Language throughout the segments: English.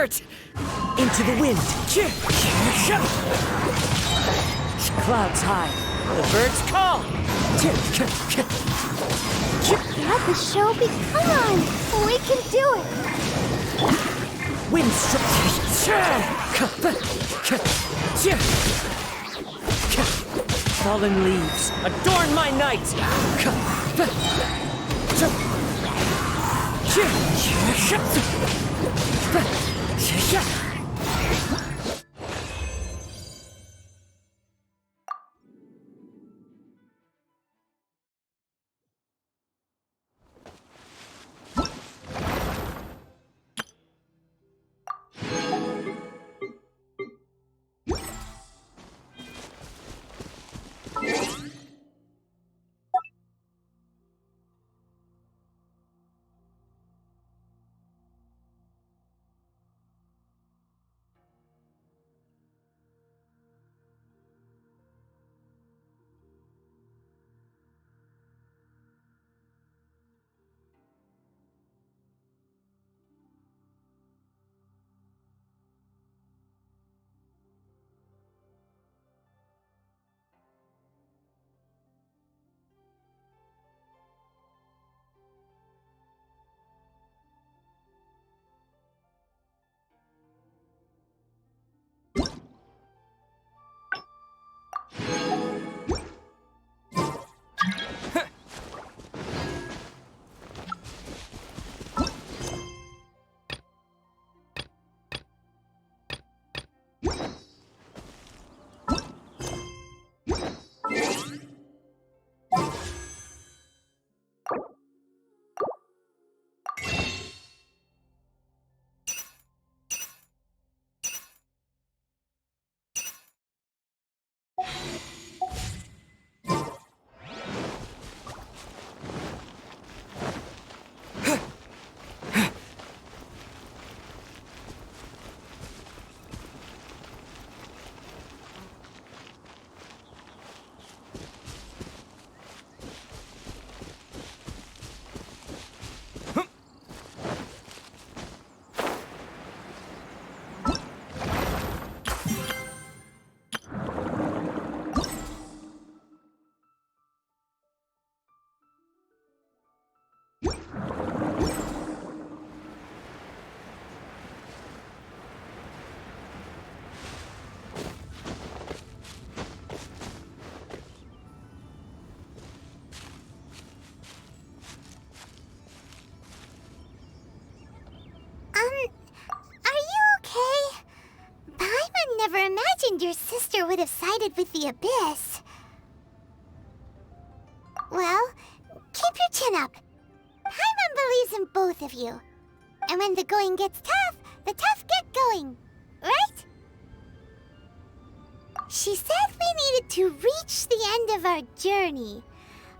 hurt! Into the wind! Clouds high, the birds call! Get the show, come on! We can do it! Wind fallen leaves, adorn my night! Never imagined your sister would have sided with the Abyss. Well, keep your chin up. Paimon believes in both of you. And when the going gets tough, the tough get going. Right? She said we needed to reach the end of our journey.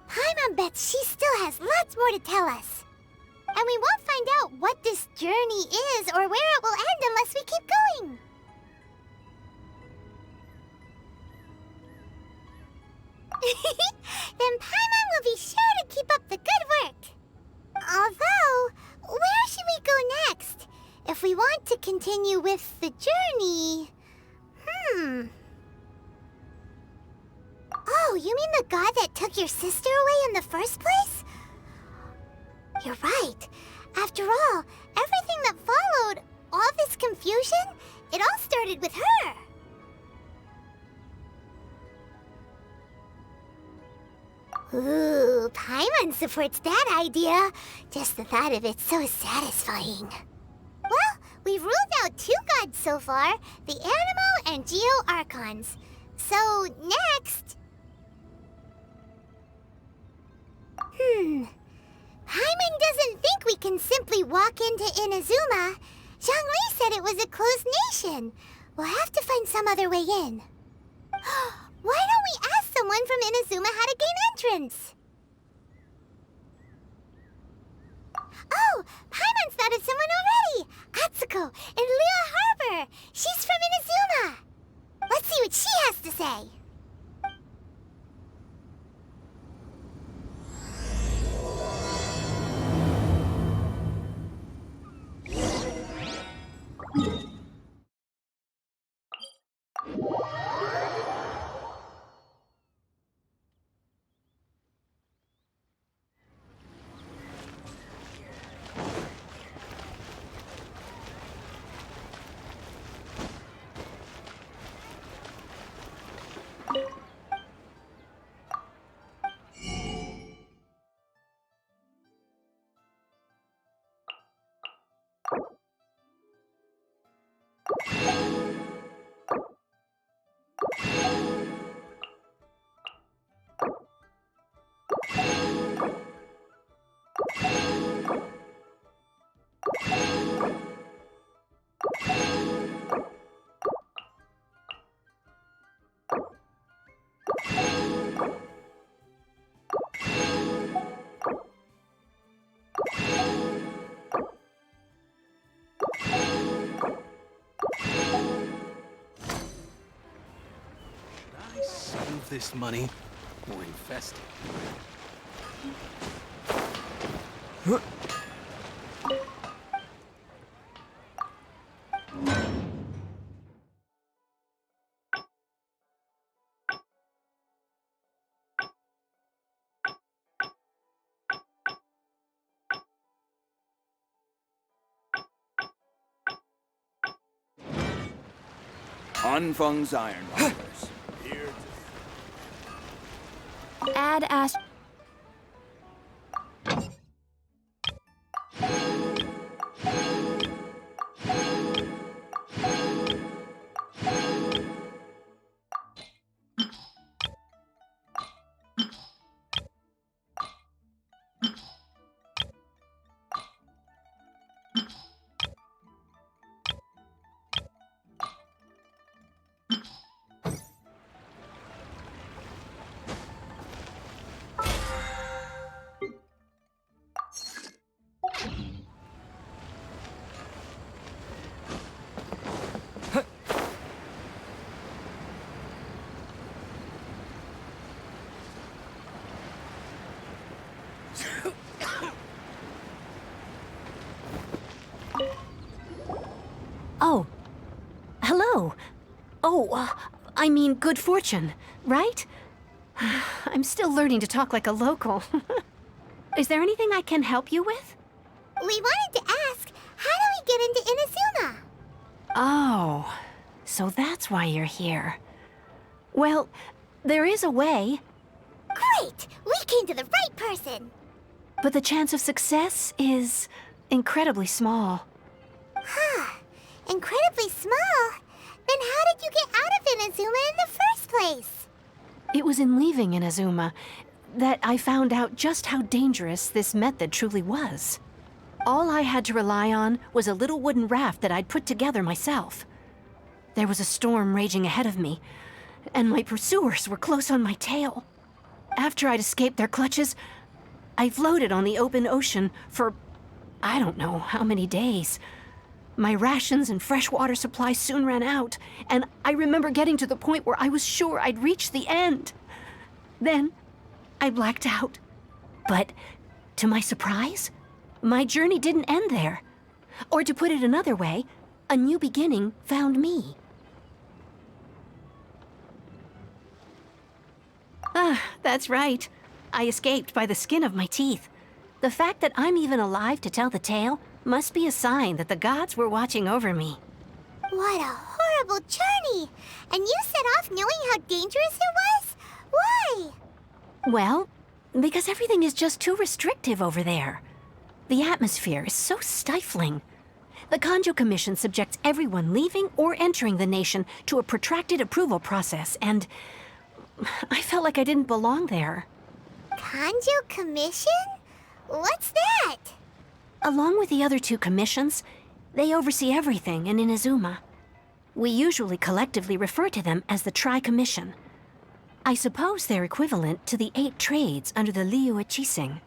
Paimon bets she still has lots more to tell us. And we won't find out what this journey is or where it will end unless we keep going. Then Paimon will be sure to keep up the good work. Although, where should we go next? If we want to continue with the journey... Oh, you mean the god that took your sister away in the first place? You're right. After all, everything that followed, all this confusion, it all started with her. Ooh, Paimon supports that idea. Just the thought of it's so satisfying. Well, we've ruled out two gods so far, the Animo and Geo Archons. So, next... Paimon doesn't think we can simply walk into Inazuma. Zhongli said it was a closed nation. We'll have to find some other way in. Why don't we ask someone from Inazuma how to gain entrance? Oh, Paimon's thought of someone already! Atsuko in Liyue Harbor! She's from Inazuma! Let's see what she has to say! this money or invest it. Anfang's Ironmongers. Here Add Ast. Oh. Hello. Oh, I mean good fortune, right? I'm still learning to talk like a local. Is there anything I can help you with? We wanted to ask, how do we get into Inazuma? Oh, so that's why you're here. Well, there is a way, Great! We came to the right person! but the chance of success is incredibly small. Huh. Incredibly small? Then how did you get out of Inazuma in the first place? It was in leaving Inazuma that I found out just how dangerous this method truly was. All I had to rely on was a little wooden raft that I'd put together myself. There was a storm raging ahead of me, and my pursuers were close on my tail. After I'd escaped their clutches, I floated on the open ocean for I don't know how many days. My rations and freshwater supply soon ran out, and I remember getting to the point where I was sure I'd reached the end. Then, I blacked out. But, to my surprise, my journey didn't end there. Or to put it another way, a new beginning found me. Ah, that's right. I escaped by the skin of my teeth. The fact that I'm even alive to tell the tale must be a sign that the gods were watching over me. What a horrible journey! And you set off knowing how dangerous it was? Why? Well, because everything is just too restrictive over there. The atmosphere is so stifling. The Kanjo Commission subjects everyone leaving or entering the nation to a protracted approval process, and I felt like I didn't belong there. Kanjo Commission? What's that? Along with the other two commissions, they oversee everything in Inazuma. We usually collectively refer to them as the Tri-Commission. I suppose they're equivalent to the 8 trades under the Liu Ichising.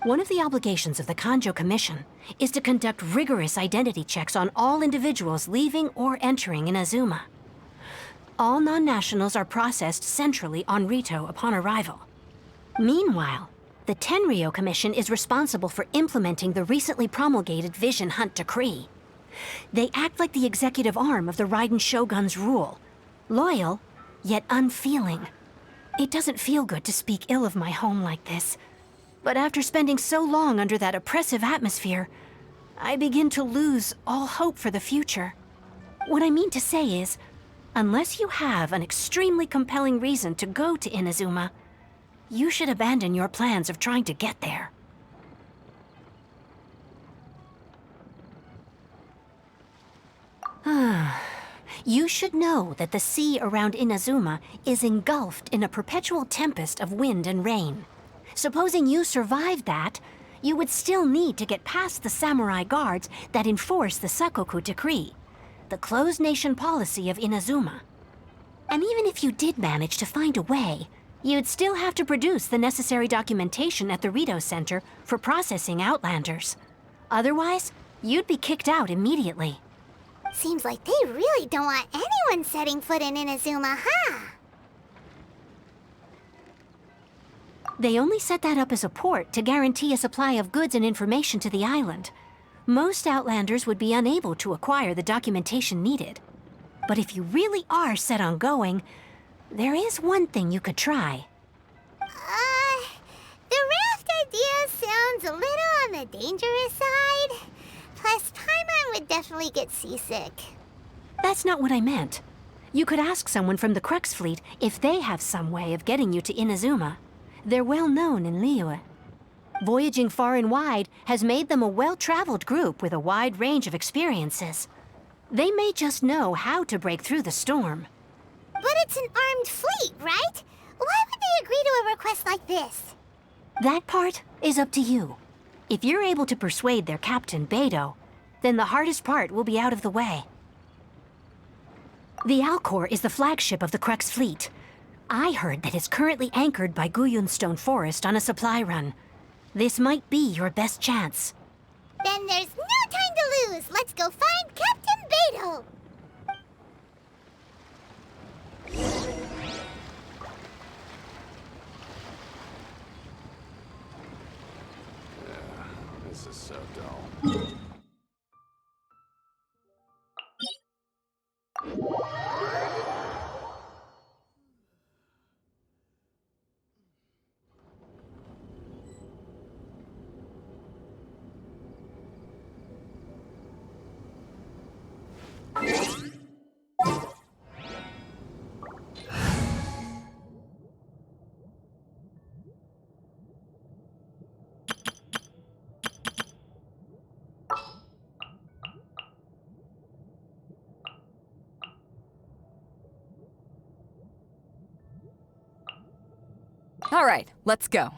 One of the obligations of the Kanjo Commission is to conduct rigorous identity checks on all individuals leaving or entering Inazuma. All non-nationals are processed centrally on Rito upon arrival. Meanwhile, the Tenryo Commission is responsible for implementing the recently promulgated Vision Hunt Decree. They act like the executive arm of the Raiden Shogun's rule, loyal, yet unfeeling. It doesn't feel good to speak ill of my home like this, but after spending so long under that oppressive atmosphere, I begin to lose all hope for the future. What I mean to say is, unless you have an extremely compelling reason to go to Inazuma, you should abandon your plans of trying to get there. You should know that the sea around Inazuma is engulfed in a perpetual tempest of wind and rain. Supposing you survived that, you would still need to get past the samurai guards that enforce the Sakoku Decree, the closed nation policy of Inazuma. And even if you did manage to find a way, you'd still have to produce the necessary documentation at the Rito Center for processing Outlanders. Otherwise, you'd be kicked out immediately. Seems like they really don't want anyone setting foot in Inazuma, huh? They only set that up as a port to guarantee a supply of goods and information to the island. Most Outlanders would be unable to acquire the documentation needed. But if you really are set on going, there is one thing you could try. The raft idea sounds a little on the dangerous side. Plus, Paimon would definitely get seasick. That's not what I meant. You could ask someone from the Crux fleet if they have some way of getting you to Inazuma. They're well known in Liyue. Voyaging far and wide has made them a well-traveled group with a wide range of experiences. They may just know how to break through the storm. But it's an armed fleet, right? Why would they agree to a request like this? That part is up to you. If you're able to persuade their captain, Beidou, then the hardest part will be out of the way. The Alcor is the flagship of the Crux fleet. I heard that it's currently anchored by Guyunstone Forest on a supply run. This might be your best chance. Then there's no time to lose. Let's go find Captain Beidou. This is so dull. All right, let's go.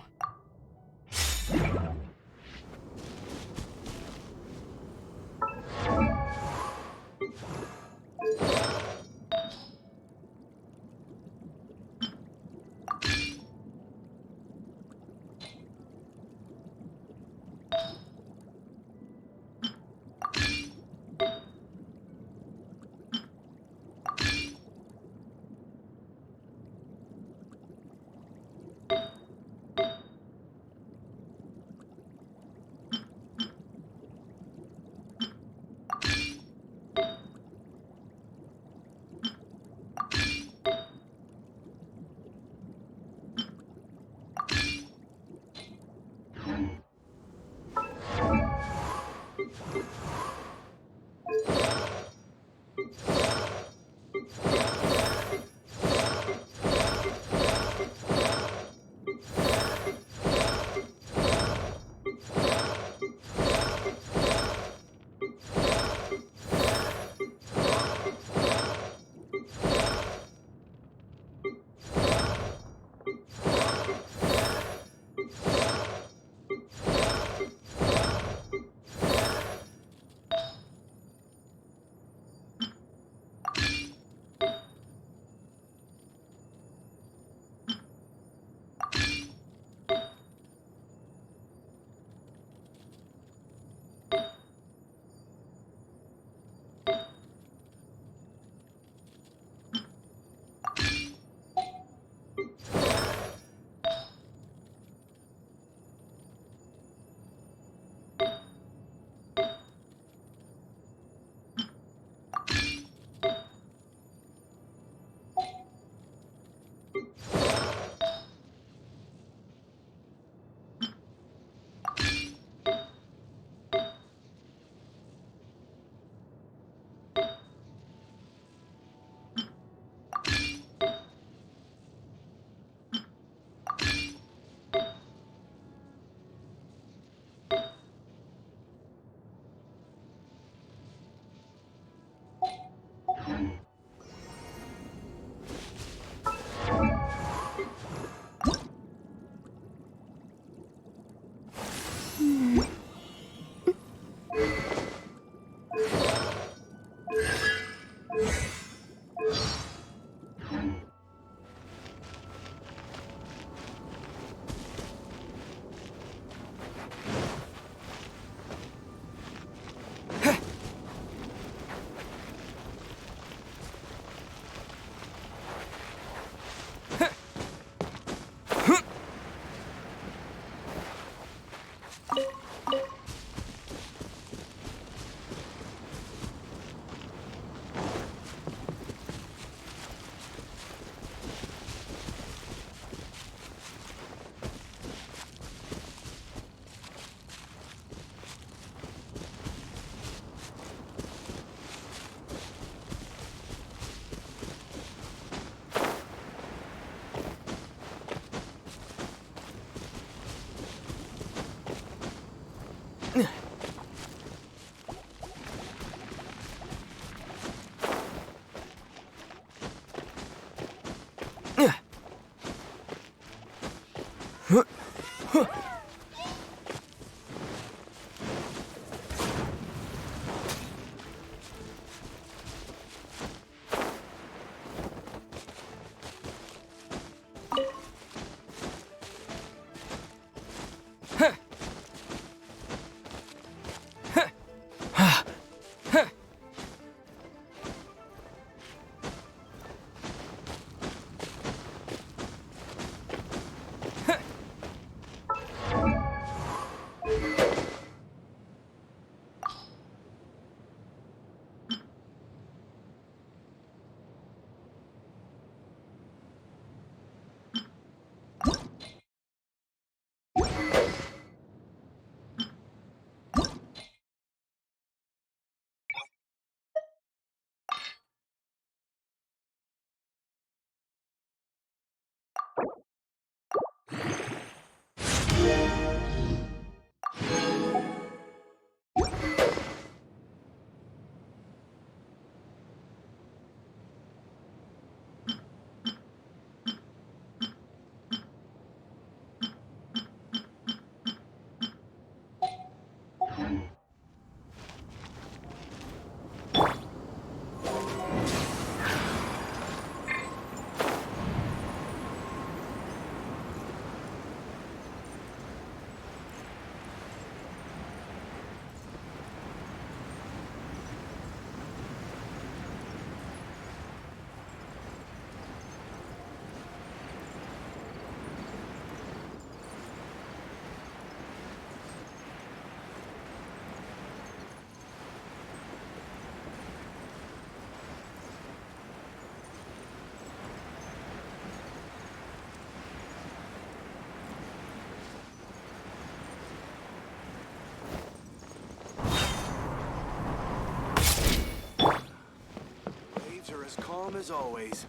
Waves are as calm as always.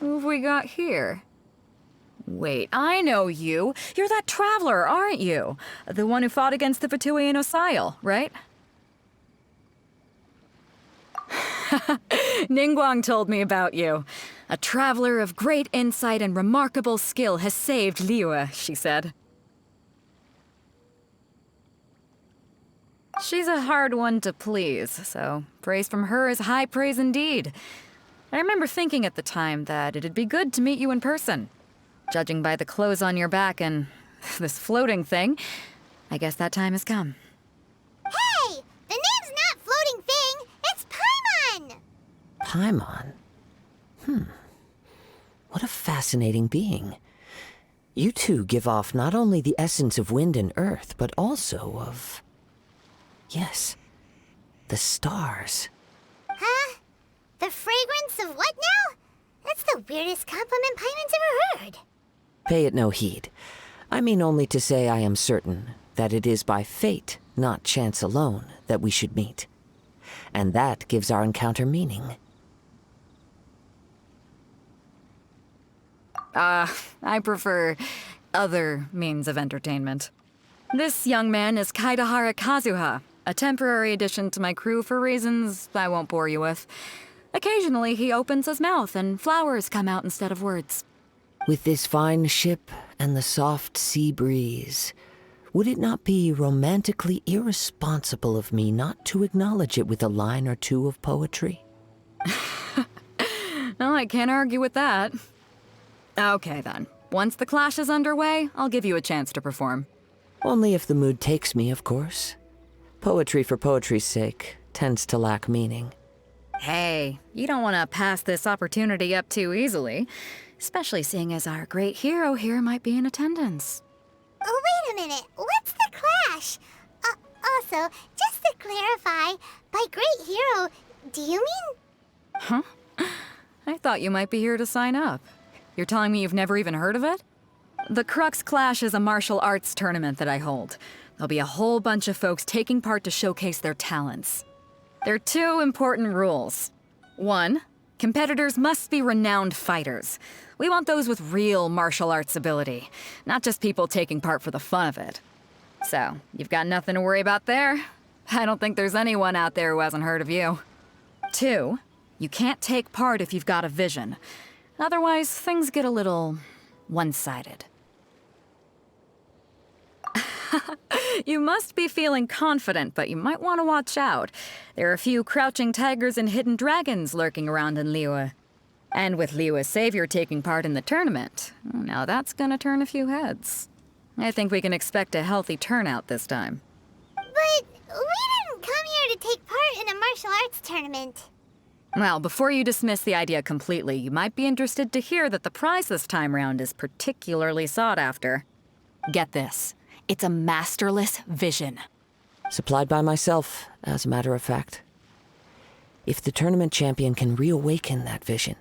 Who have we got here? Wait, I know you. You're that traveler, aren't you? The one who fought against the Fatui and Osile, right? Ningguang told me about you. A traveler of great insight and remarkable skill has saved Liyue, she said. She's a hard one to please, so praise from her is high praise indeed. I remember thinking at the time that it'd be good to meet you in person. Judging by the clothes on your back and this floating thing, I guess that time has come. Hey! The name's not Floating Thing, it's Paimon! Paimon? What a fascinating being. You two give off not only the essence of wind and earth, but also of... yes, the stars. Huh? The fragrance of what now? That's the weirdest compliment Paimon's ever heard. Pay it no heed. I mean only to say I am certain that it is by fate, not chance alone, that we should meet. And that gives our encounter meaning. I prefer other means of entertainment. This young man is Kaidahara Kazuha, a temporary addition to my crew for reasons I won't bore you with. Occasionally, he opens his mouth and flowers come out instead of words. With this fine ship and the soft sea breeze, would it not be romantically irresponsible of me not to acknowledge it with a line or two of poetry? Well, I can't argue with that. Okay, then. Once the clash is underway, I'll give you a chance to perform. Only if the mood takes me, of course. Poetry for poetry's sake tends to lack meaning. Hey, you don't want to pass this opportunity up too easily, especially seeing as our great hero here might be in attendance. Oh, wait a minute. What's the clash? Also, just to clarify, by great hero, do you mean... Huh? I thought you might be here to sign up. You're telling me you've never even heard of it? The Crux Clash is a martial arts tournament that I hold. There'll be a whole bunch of folks taking part to showcase their talents. There are two important rules. One, competitors must be renowned fighters. We want those with real martial arts ability, not just people taking part for the fun of it. So, you've got nothing to worry about there. I don't think there's anyone out there who hasn't heard of you. Two, you can't take part if you've got a vision. Otherwise, things get a little one-sided. You must be feeling confident, but you might want to watch out. There are a few crouching tigers and hidden dragons lurking around in Liyue. And with Liyue's savior taking part in the tournament, now that's gonna turn a few heads. I think we can expect a healthy turnout this time. But we didn't come here to take part in a martial arts tournament. Well, before you dismiss the idea completely, you might be interested to hear that the prize this time round is particularly sought after. Get this. It's a masterless vision. Supplied by myself, as a matter of fact. If the tournament champion can reawaken that vision,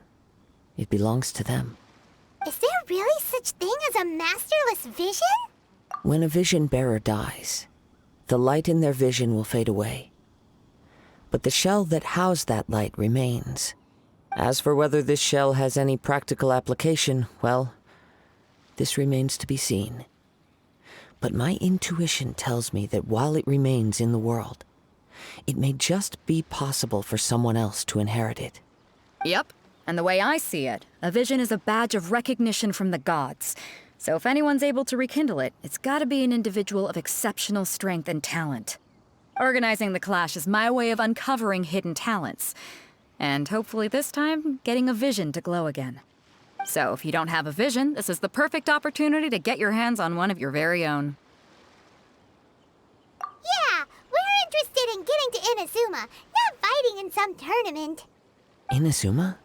it belongs to them. Is there really such thing as a masterless vision? When a vision bearer dies, the light in their vision will fade away. But the shell that housed that light remains. As for whether this shell has any practical application, well, this remains to be seen. But my intuition tells me that while it remains in the world, it may just be possible for someone else to inherit it. Yep. And the way I see it, a vision is a badge of recognition from the gods. So if anyone's able to rekindle it, it's gotta be an individual of exceptional strength and talent. Organizing the clash is my way of uncovering hidden talents. And hopefully this time, getting a vision to glow again. So if you don't have a vision, this is the perfect opportunity to get your hands on one of your very own. Yeah, we're interested in getting to Inazuma, not fighting in some tournament. Inazuma?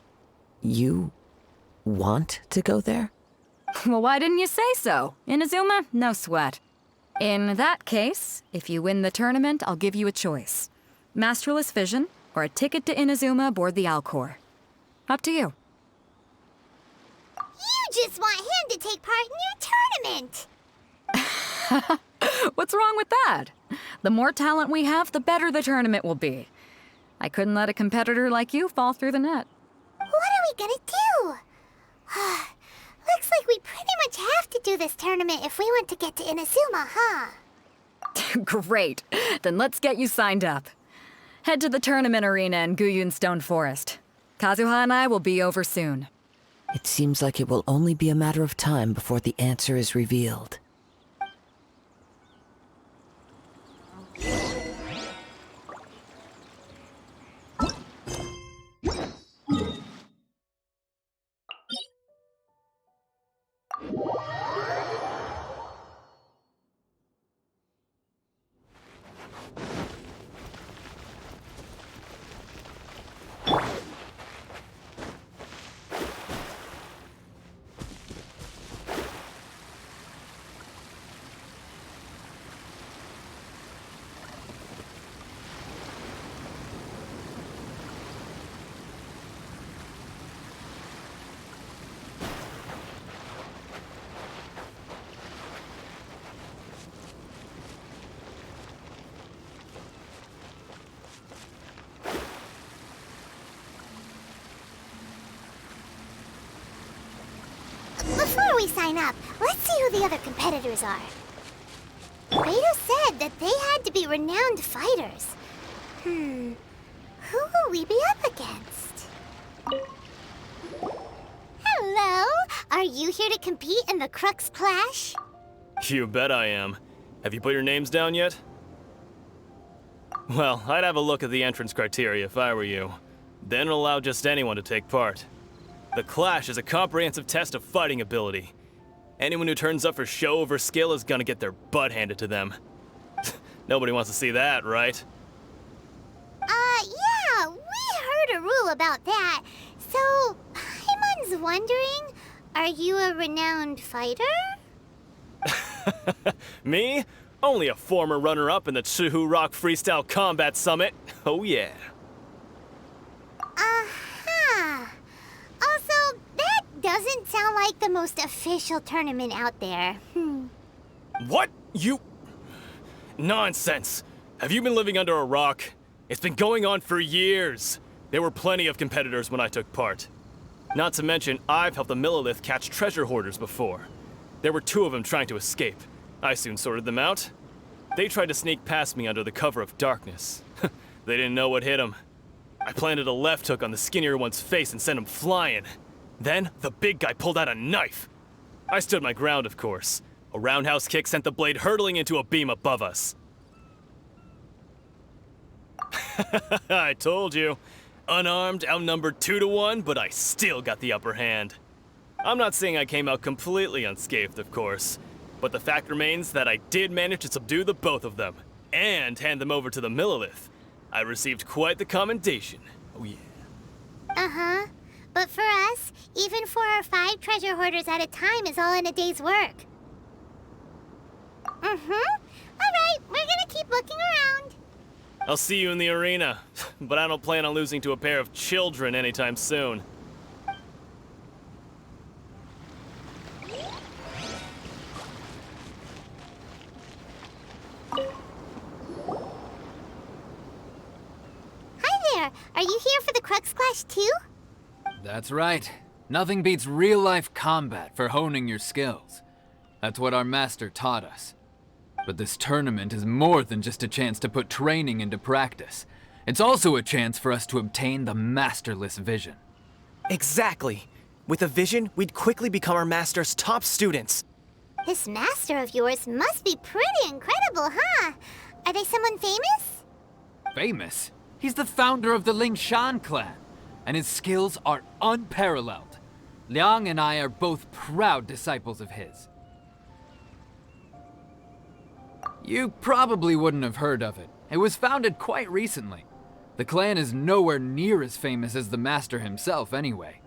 You want to go there? Well, why didn't you say so? Inazuma? No sweat. In that case, if you win the tournament, I'll give you a choice. Masterless Vision, or a ticket to Inazuma aboard the Alcor. Up to you. You just want him to take part in your tournament. What's wrong with that? The more talent we have, the better the tournament will be. I couldn't let a competitor like you fall through the net. What are we gonna do? Looks like we pretty much have to do this tournament if we want to get to Inazuma, huh? Great. Then let's get you signed up. Head to the tournament arena in Guyun Stone Forest. Kazuha and I will be over soon. It seems like it will only be a matter of time before the answer is revealed. Before we sign up, let's see who the other competitors are. Rado said that they had to be renowned fighters. Who will we be up against? Hello? Are you here to compete in the Crux Clash? You bet I am. Have you put your names down yet? Well, I'd have a look at the entrance criteria if I were you. Then allow just anyone to take part. The Clash is a comprehensive test of fighting ability. Anyone who turns up for show over skill is gonna get their butt handed to them. Nobody wants to see that, right? Yeah, we heard a rule about that. So, Paimon's wondering, are you a renowned fighter? Me? Only a former runner-up in the Chuhu Rock Freestyle Combat Summit. Oh yeah. Uh-huh. All doesn't sound like the most official tournament out there. What? You... Nonsense. Have you been living under a rock? It's been going on for years. There were plenty of competitors when I took part. Not to mention, I've helped the Millilith catch treasure hoarders before. There were 2 of them trying to escape. I soon sorted them out. They tried to sneak past me under the cover of darkness. They didn't know what hit them. I planted a left hook on the skinnier one's face and sent him flying. Then, the big guy pulled out a knife. I stood my ground, of course. A roundhouse kick sent the blade hurtling into a beam above us. I told you. Unarmed, outnumbered 2 to 1, but I still got the upper hand. I'm not saying I came out completely unscathed, of course, but the fact remains that I did manage to subdue the both of them, and hand them over to the Millilith. I received quite the commendation. Oh yeah. Uh-huh. But for us, even 4 or 5 treasure hoarders at a time is all in a day's work. Alright, we're gonna keep looking around. I'll see you in the arena, but I don't plan on losing to a pair of children anytime soon. Hi there, are you here for the Crux Clash too? That's right. Nothing beats real-life combat for honing your skills. That's what our master taught us. But this tournament is more than just a chance to put training into practice. It's also a chance for us to obtain the masterless vision. Exactly. With a vision, we'd quickly become our master's top students. This master of yours must be pretty incredible, huh? Are they someone famous? Famous? He's the founder of the Lingshan clan, and his skills are unparalleled. Liang and I are both proud disciples of his. You probably wouldn't have heard of it. It was founded quite recently. The clan is nowhere near as famous as the master himself anyway.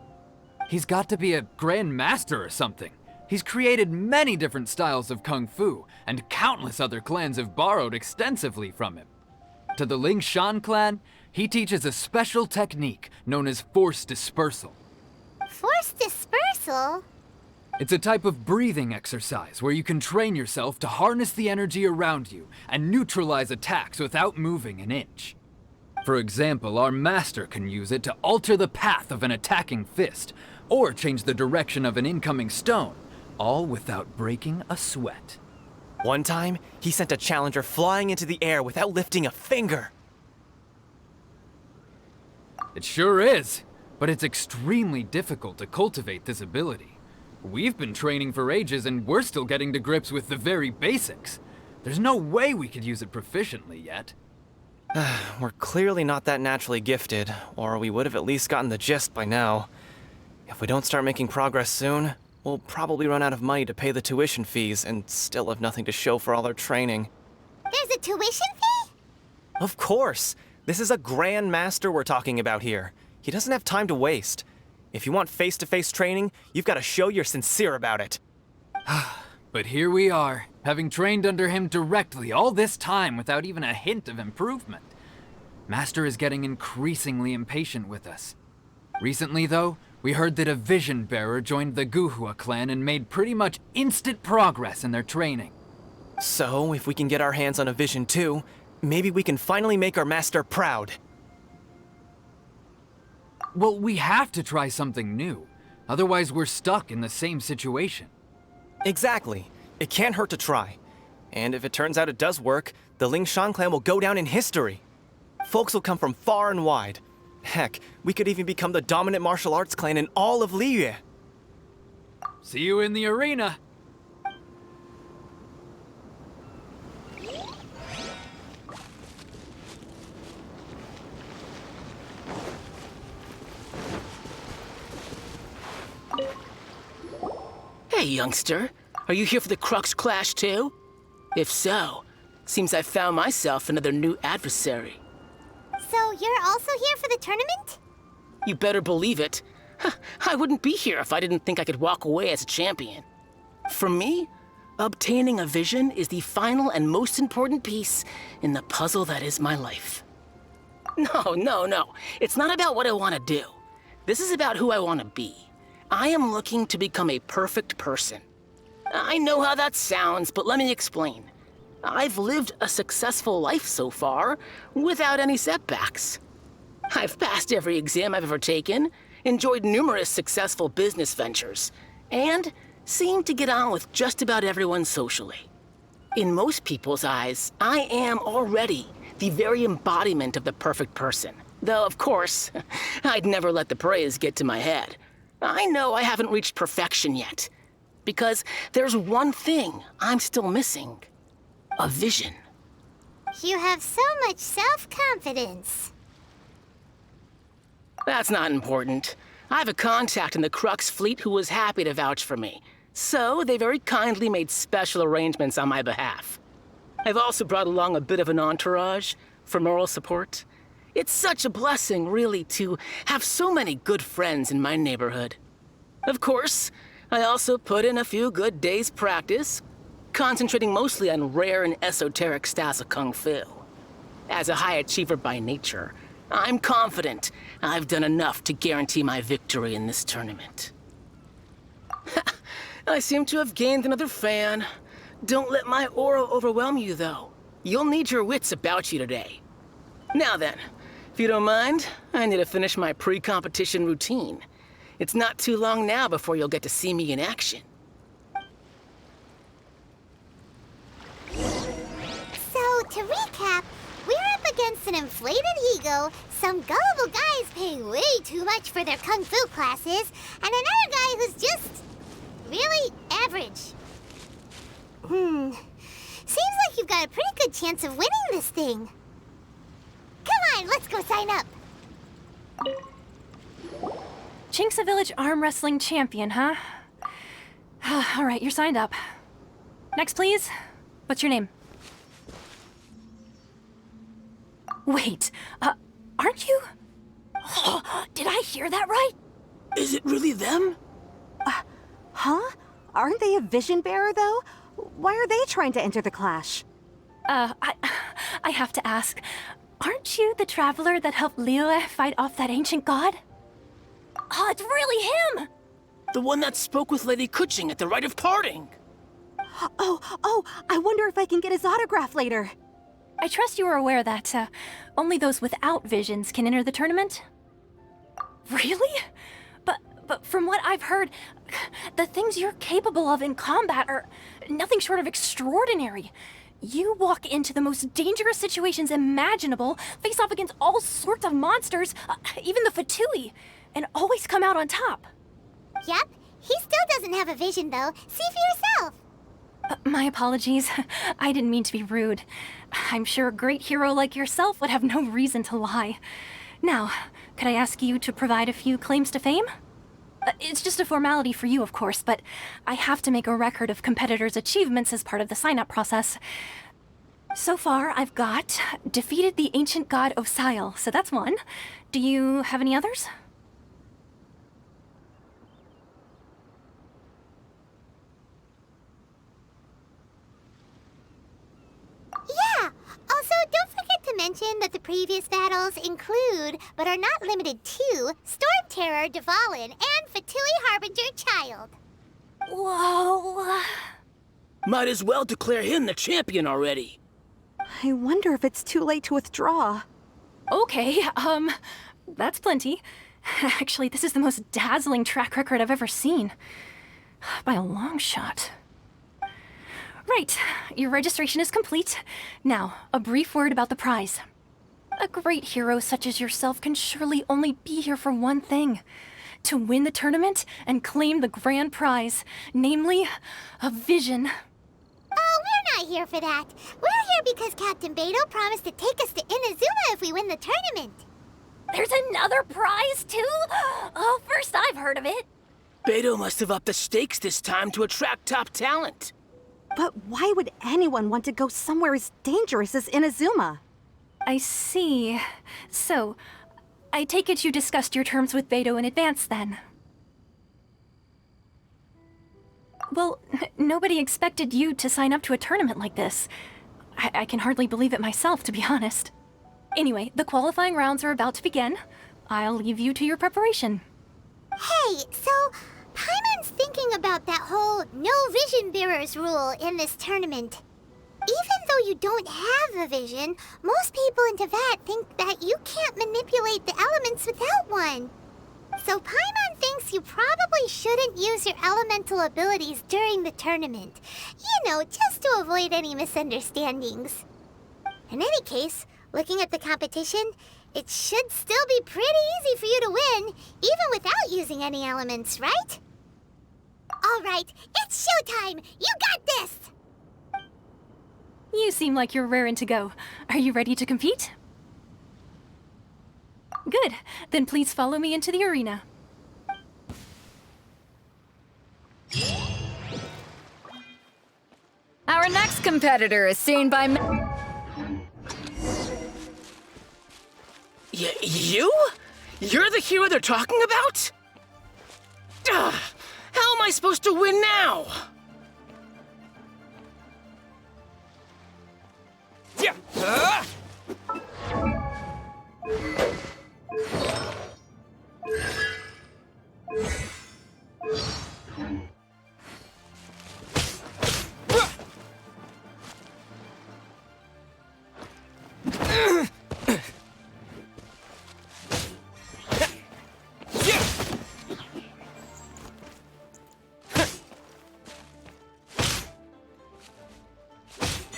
He's got to be a grand master or something. He's created many different styles of kung fu, and countless other clans have borrowed extensively from him. To the Lingshan clan, he teaches a special technique known as force dispersal. Force dispersal? It's a type of breathing exercise where you can train yourself to harness the energy around you and neutralize attacks without moving an inch. For example, our master can use it to alter the path of an attacking fist, or change the direction of an incoming stone, all without breaking a sweat. One time, he sent a challenger flying into the air without lifting a finger. It sure is, but it's extremely difficult to cultivate this ability. We've been training for ages and we're still getting to grips with the very basics. There's no way we could use it proficiently yet. We're clearly not that naturally gifted, or we would have at least gotten the gist by now. If we don't start making progress soon, we'll probably run out of money to pay the tuition fees and still have nothing to show for all our training. There's a tuition fee? Of course! This is a Grand Master we're talking about here. He doesn't have time to waste. If you want face-to-face training, you've got to show you're sincere about it. But here we are, having trained under him directly all this time without even a hint of improvement. Master is getting increasingly impatient with us. Recently, though, we heard that a vision bearer joined the Guhua clan and made pretty much instant progress in their training. So, if we can get our hands on a vision too, maybe we can finally make our master proud. Well, we have to try something new. Otherwise, we're stuck in the same situation. Exactly. It can't hurt to try. And if it turns out it does work, the Lingshan clan will go down in history. Folks will come from far and wide. Heck, we could even become the dominant martial arts clan in all of Liyue. See you in the arena! Hey, youngster. Are you here for the Crux Clash too? If so, seems I found myself another new adversary. So you're also here for the tournament? You better believe it. I wouldn't be here if I didn't think I could walk away as a champion. For me, obtaining a vision is the final and most important piece in the puzzle that is my life. No. It's not about what I want to do. This is about who I want to be. I am looking to become a perfect person. I know how that sounds, but let me explain. I've lived a successful life so far, without any setbacks. I've passed every exam I've ever taken, enjoyed numerous successful business ventures, and seem to get on with just about everyone socially. In most people's eyes, I am already the very embodiment of the perfect person. Though, of course, I'd never let the praise get to my head. I know I haven't reached perfection yet, because there's one thing I'm still missing. A vision. You have so much self-confidence. That's not important. I have a contact in the Crux fleet who was happy to vouch for me, so they very kindly made special arrangements on my behalf. I've also brought along a bit of an entourage for moral support. It's such a blessing, really, to have so many good friends in my neighborhood. Of course, I also put in a few good days' practice, concentrating mostly on rare and esoteric styles of Kung Fu. As a high achiever by nature, I'm confident I've done enough to guarantee my victory in this tournament. I seem to have gained another fan. Don't let my aura overwhelm you, though. You'll need your wits about you today. Now then, if you don't mind, I need to finish my pre-competition routine. It's not too long now before you'll get to see me in action. So, to recap, we're up against an inflated ego, some gullible guys paying way too much for their kung fu classes, and another guy who's just really average. Seems like you've got a pretty good chance of winning this thing. Come on, let's go sign up. Chinksa Village Arm Wrestling Champion, huh? All right, you're signed up. Next, please. What's your name? Wait, aren't you? Did I hear that right? Is it really them? Huh? Aren't they a vision bearer, though? Why are they trying to enter the clash? I have to ask, aren't you the traveler that helped Liyue fight off that ancient god? Oh, it's really him! The one that spoke with Lady Kuching at the rite of parting. Oh, I wonder if I can get his autograph later. I trust you are aware that, only those without visions can enter the tournament? Really? But from what I've heard, the things you're capable of in combat are nothing short of extraordinary. You walk into the most dangerous situations imaginable, face off against all sorts of monsters, even the Fatui, and always come out on top. Yep, he still doesn't have a vision, though. See for yourself. My apologies. I didn't mean to be rude. I'm sure a great hero like yourself would have no reason to lie. Now, could I ask you to provide a few claims to fame? It's just a formality for you, of course, but I have to make a record of competitors' achievements as part of the sign-up process. So far, I've got defeated the ancient god Osial, so that's one. Do you have any others? Yeah! Also, don't forget to mention that the previous battles include, but are not limited to, Storm Terror Dvalin and Fatui Harbinger Child. Whoa! Might as well declare him the champion already. I wonder if it's too late to withdraw. Okay, that's plenty. Actually, this is the most dazzling track record I've ever seen. By a long shot. Right, your registration is complete. Now, a brief word about the prize. A great hero such as yourself can surely only be here for one thing. To win the tournament and claim the grand prize, namely, a vision. Oh, we're not here for that. We're here because Captain Beto promised to take us to Inazuma if we win the tournament. There's another prize, too? Oh, first I've heard of it. Beto must have upped the stakes this time to attract top talent. But why would anyone want to go somewhere as dangerous as Inazuma? I see. So, I take it you discussed your terms with Beto in advance, then? Well, nobody expected you to sign up to a tournament like this. I can hardly believe it myself, to be honest. Anyway, the qualifying rounds are about to begin. I'll leave you to your preparation. Hey, so Paimon's thinking about that whole no vision bearers rule in this tournament. Even though you don't have a vision, most people in Teyvat think that you can't manipulate the elements without one. So Paimon thinks you probably shouldn't use your elemental abilities during the tournament. You know, just to avoid any misunderstandings. In any case, looking at the competition, it should still be pretty easy for you to win, even without using any elements, right? All right, it's showtime! You got this! You seem like you're raring to go. Are you ready to compete? Good. Then please follow me into the arena. Our next competitor is seen by You? You're the hero they're talking about? Ugh, how am I supposed to win now? Yeah.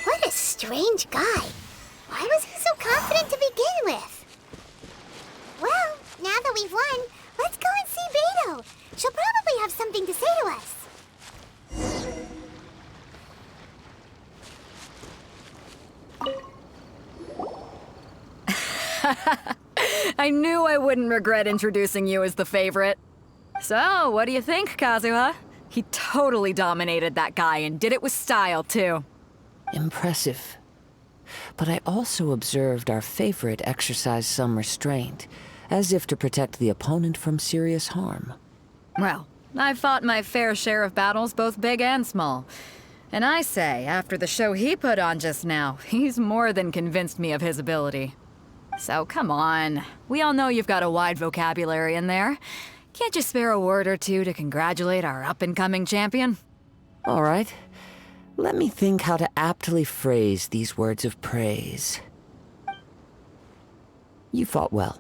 What a strange guy. Why was he so confident to begin with? Well, now that we've won, let's go and see Beto. She'll probably have something to say to us. I knew I wouldn't regret introducing you as the favorite. So, what do you think, Kazuha? He totally dominated that guy and did it with style, too. Impressive. But I also observed our favorite exercise some restraint, as if to protect the opponent from serious harm. Well, I've fought my fair share of battles, both big and small. And I say, after the show he put on just now, he's more than convinced me of his ability. So come on. We all know you've got a wide vocabulary in there. Can't you spare a word or two to congratulate our up-and-coming champion? All right. Let me think how to aptly phrase these words of praise. You fought well.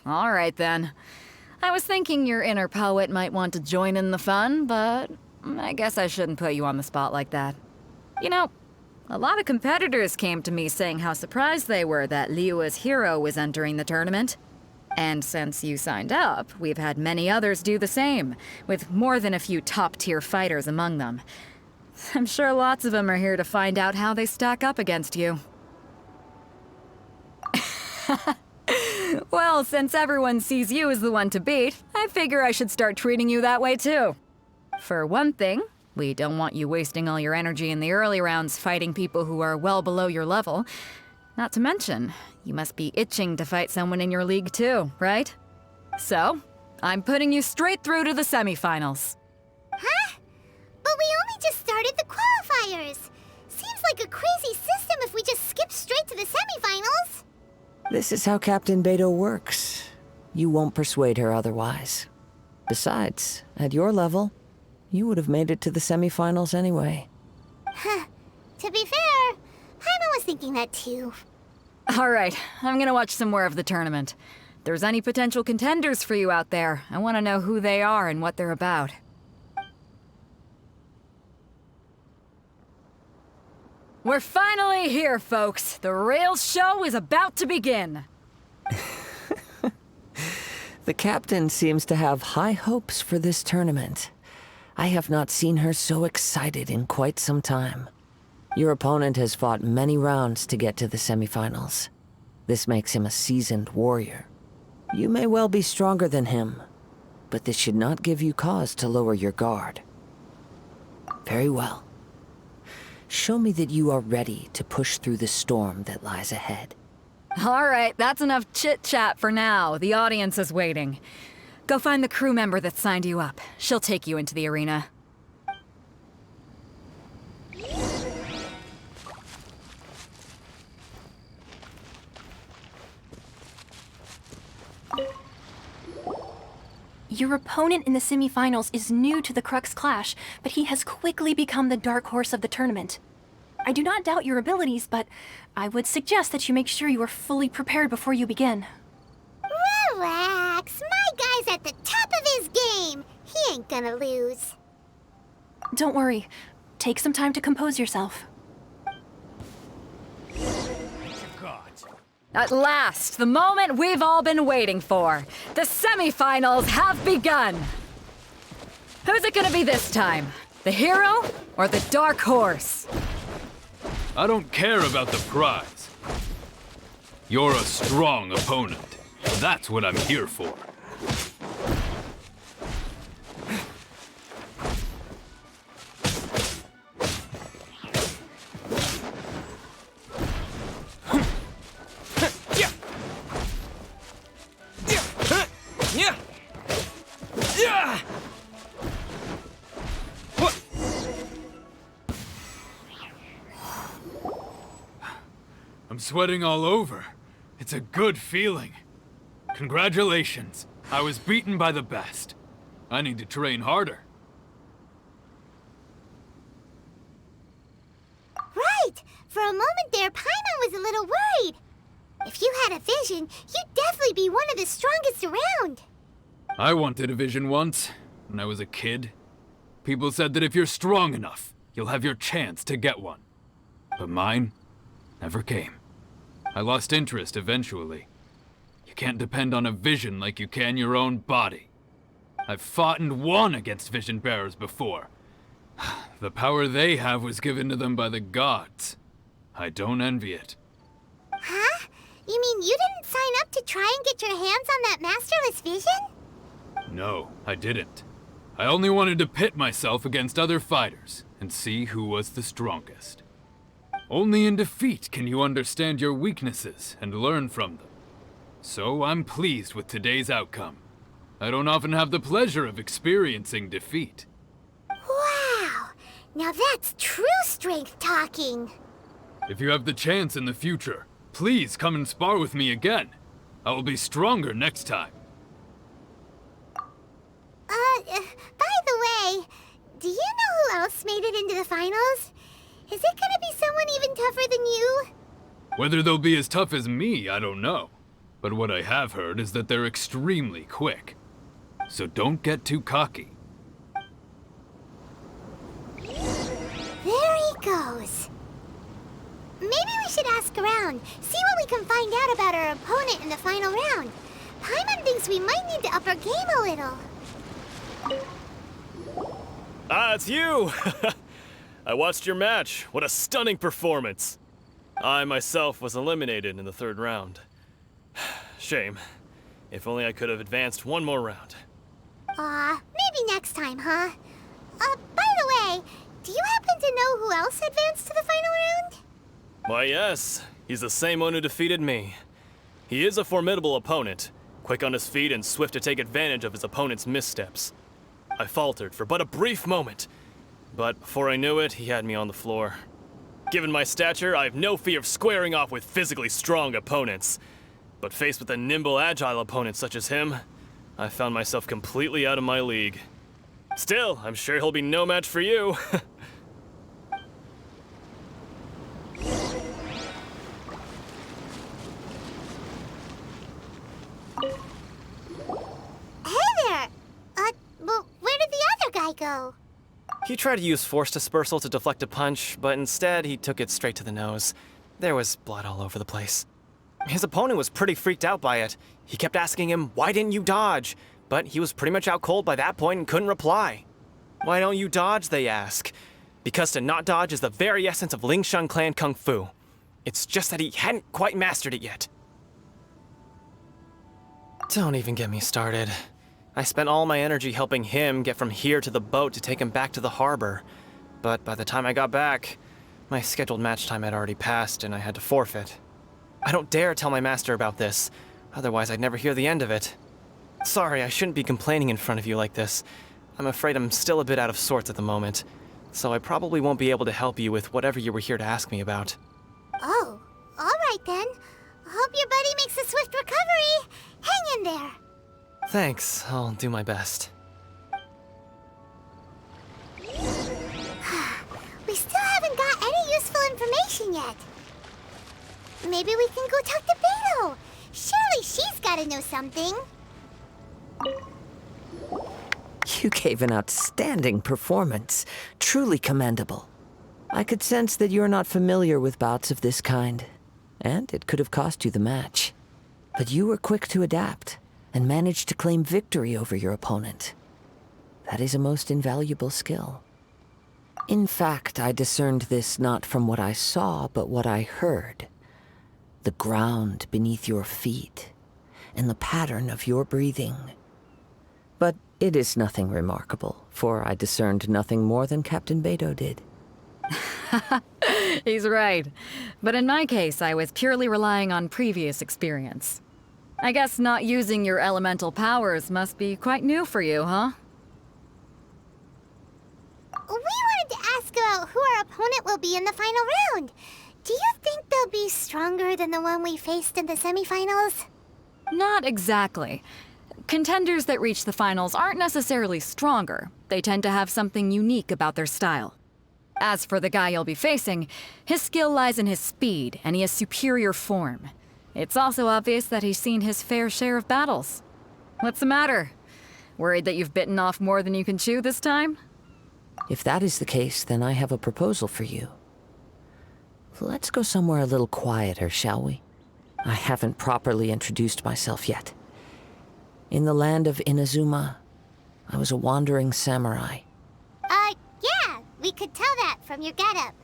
All right then. I was thinking your inner poet might want to join in the fun, but I guess I shouldn't put you on the spot like that. You know, a lot of competitors came to me saying how surprised they were that Liyue's hero was entering the tournament. And since you signed up, we've had many others do the same, with more than a few top-tier fighters among them. I'm sure lots of them are here to find out how they stack up against you. Well, since everyone sees you as the one to beat, I figure I should start treating you that way too. For one thing, we don't want you wasting all your energy in the early rounds fighting people who are well below your level. Not to mention, you must be itching to fight someone in your league too, right? So, I'm putting you straight through to the semifinals. Huh? But we only just started the qualifiers. Seems like a crazy system if we just skip straight to the semifinals. This is how Captain Beto works. You won't persuade her otherwise. Besides, at your level, you would have made it to the semifinals anyway. Huh. To be fair, Paimon was thinking that too. All right, I'm gonna watch some more of the tournament. If there's any potential contenders for you out there, I want to know who they are and what they're about. We're finally here, folks. The real show is about to begin. The captain seems to have high hopes for this tournament. I have not seen her so excited in quite some time. Your opponent has fought many rounds to get to the semifinals. This makes him a seasoned warrior. You may well be stronger than him, but this should not give you cause to lower your guard. Very well. Show me that you are ready to push through the storm that lies ahead. All right, that's enough chit-chat for now. The audience is waiting. Go find the crew member that signed you up. She'll take you into the arena. Your opponent in the semifinals is new to the Crux Clash, but he has quickly become the dark horse of the tournament. I do not doubt your abilities, but I would suggest that you make sure you are fully prepared before you begin. Relax. My guy's at the top of his game. He ain't gonna lose. Don't worry. Take some time to compose yourself. At last, the moment we've all been waiting for. The semifinals have begun. Who's it gonna be this time? The hero or the dark horse? I don't care about the prize. You're a strong opponent. That's what I'm here for. I'm sweating all over. It's a good feeling. Congratulations. I was beaten by the best. I need to train harder. Right! For a moment there, Paimon was a little worried. If you had a vision, you'd definitely be one of the strongest around. I wanted a vision once, when I was a kid. People said that if you're strong enough, you'll have your chance to get one. But mine never came. I lost interest eventually. You can't depend on a vision like you can your own body. I've fought and won against vision bearers before. The power they have was given to them by the gods. I don't envy it. Huh? You mean you didn't sign up to try and get your hands on that masterless vision? No, I didn't. I only wanted to pit myself against other fighters and see who was the strongest. Only in defeat can you understand your weaknesses and learn from them. So I'm pleased with today's outcome. I don't often have the pleasure of experiencing defeat. Wow! Now that's true strength talking. If you have the chance in the future, please come and spar with me again. I will be stronger next time. By the way, do you know who else made it into the finals? Is it gonna be someone even tougher than you? Whether they'll be as tough as me, I don't know. But what I have heard is that they're extremely quick. So don't get too cocky. There he goes. Maybe we should ask around, see what we can find out about our opponent in the final round. Paimon thinks we might need to up our game a little. Ah, it's you! I watched your match. What a stunning performance. I myself was eliminated in the third round. Shame. If only I could have advanced one more round. Maybe next time, huh? By the way, do you happen to know who else advanced to the final round? Why, yes. He's the same one who defeated me. He is a formidable opponent, quick on his feet and swift to take advantage of his opponent's missteps. I faltered for but a brief moment, but before I knew it, he had me on the floor. Given my stature, I have no fear of squaring off with physically strong opponents. But faced with a nimble, agile opponent such as him, I found myself completely out of my league. Still, I'm sure he'll be no match for you. Hey there! Well, where did the other guy go? He tried to use force dispersal to deflect a punch, but instead he took it straight to the nose. There was blood all over the place. His opponent was pretty freaked out by it. He kept asking him, "Why didn't you dodge?" But he was pretty much out cold by that point and couldn't reply. "Why don't you dodge?" they ask. Because to not dodge is the very essence of Lingshan clan kung fu. It's just that he hadn't quite mastered it yet. Don't even get me started. I spent all my energy helping him get from here to the boat to take him back to the harbor. But by the time I got back, my scheduled match time had already passed and I had to forfeit. I don't dare tell my master about this, otherwise I'd never hear the end of it. Sorry, I shouldn't be complaining in front of you like this. I'm afraid I'm still a bit out of sorts at the moment, so I probably won't be able to help you with whatever you were here to ask me about. Oh, all right then. Hope your buddy makes a swift recovery. Hang in there. Thanks, I'll do my best. We still haven't got any useful information yet. Maybe we can go talk to Beto. Surely she's gotta know something. You gave an outstanding performance. Truly commendable. I could sense that you're not familiar with bouts of this kind, and it could have cost you the match. But you were quick to adapt, and managed to claim victory over your opponent. That is a most invaluable skill. In fact, I discerned this not from what I saw, but what I heard. The ground beneath your feet, and the pattern of your breathing. But it is nothing remarkable, for I discerned nothing more than Captain Beto did. He's right. But in my case, I was purely relying on previous experience. I guess not using your elemental powers must be quite new for you, huh? We wanted to ask about who our opponent will be in the final round. Do you think they'll be stronger than the one we faced in the semifinals? Not exactly. Contenders that reach the finals aren't necessarily stronger. They tend to have something unique about their style. As for the guy you'll be facing, his skill lies in his speed, and he has superior form. It's also obvious that he's seen his fair share of battles. What's the matter? Worried that you've bitten off more than you can chew this time? If that is the case, then I have a proposal for you. Let's go somewhere a little quieter, shall we? I haven't properly introduced myself yet. In the land of Inazuma, I was a wandering samurai. Yeah, we could tell that from your getup.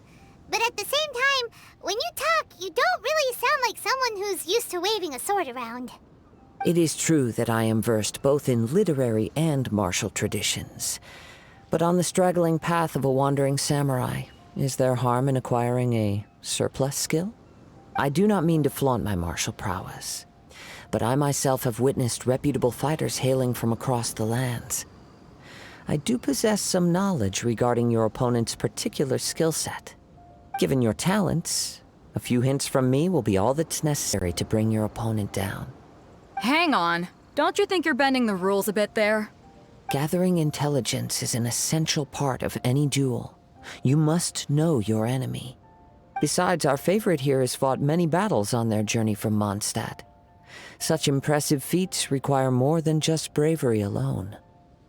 But at the same time, when you talk, you don't really sound like someone who's used to waving a sword around. It is true that I am versed both in literary and martial traditions. But on the straggling path of a wandering samurai, is there harm in acquiring a surplus skill? I do not mean to flaunt my martial prowess, but I myself have witnessed reputable fighters hailing from across the lands. I do possess some knowledge regarding your opponent's particular skill set. Given your talents, a few hints from me will be all that's necessary to bring your opponent down. Hang on. Don't you think you're bending the rules a bit there? Gathering intelligence is an essential part of any duel. You must know your enemy. Besides, our favorite here has fought many battles on their journey from Mondstadt. Such impressive feats require more than just bravery alone.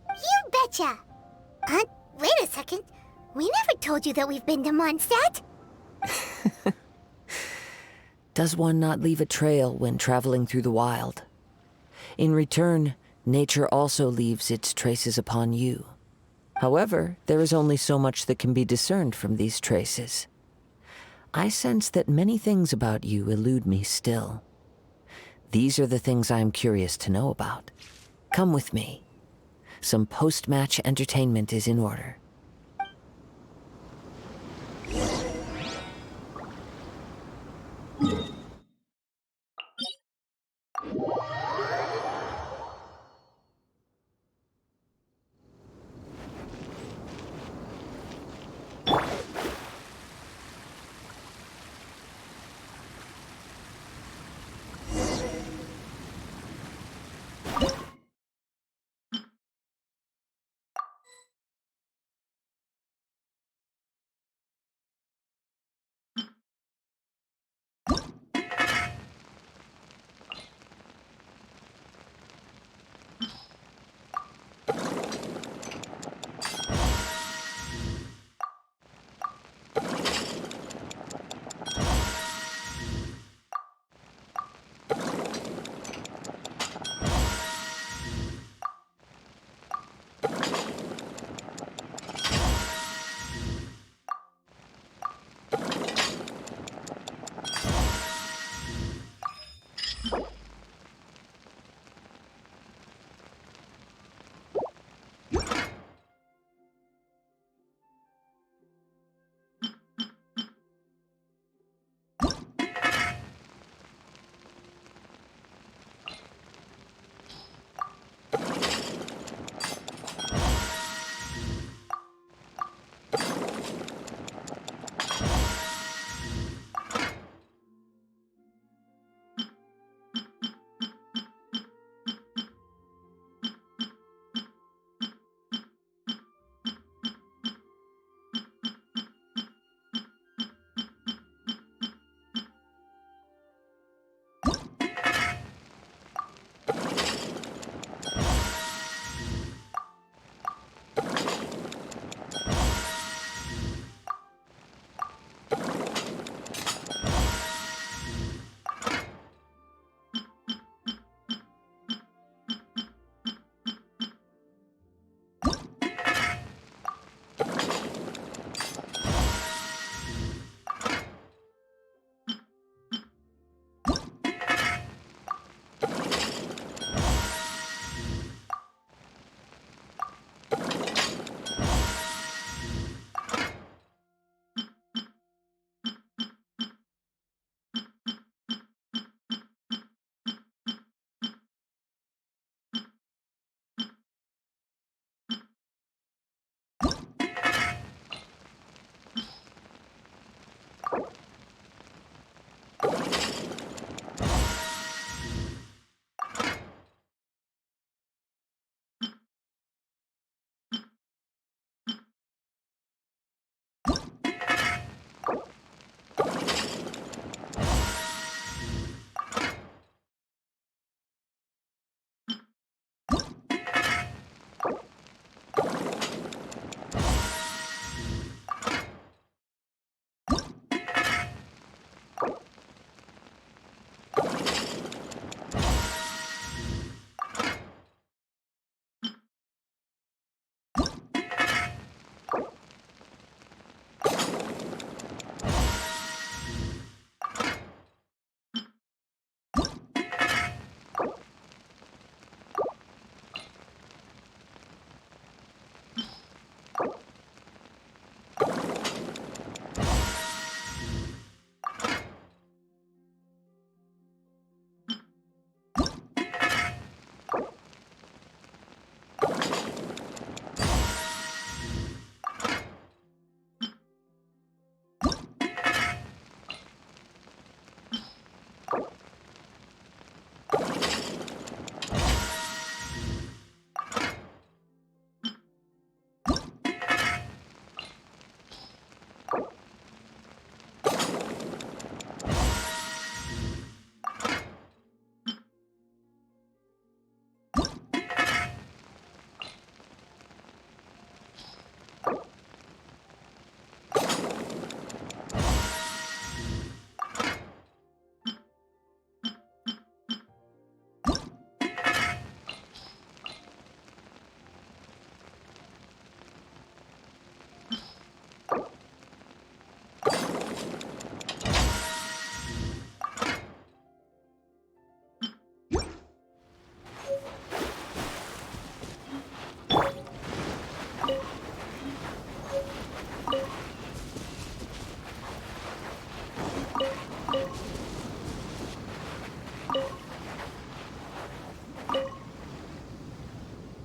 You betcha! Wait a second. We never told you that we've been to Mondstadt. Does one not leave a trail when traveling through the wild? In return, nature also leaves its traces upon you. However, there is only so much that can be discerned from these traces. I sense that many things about you elude me still. These are the things I am curious to know about. Come with me. Some post-match entertainment is in order.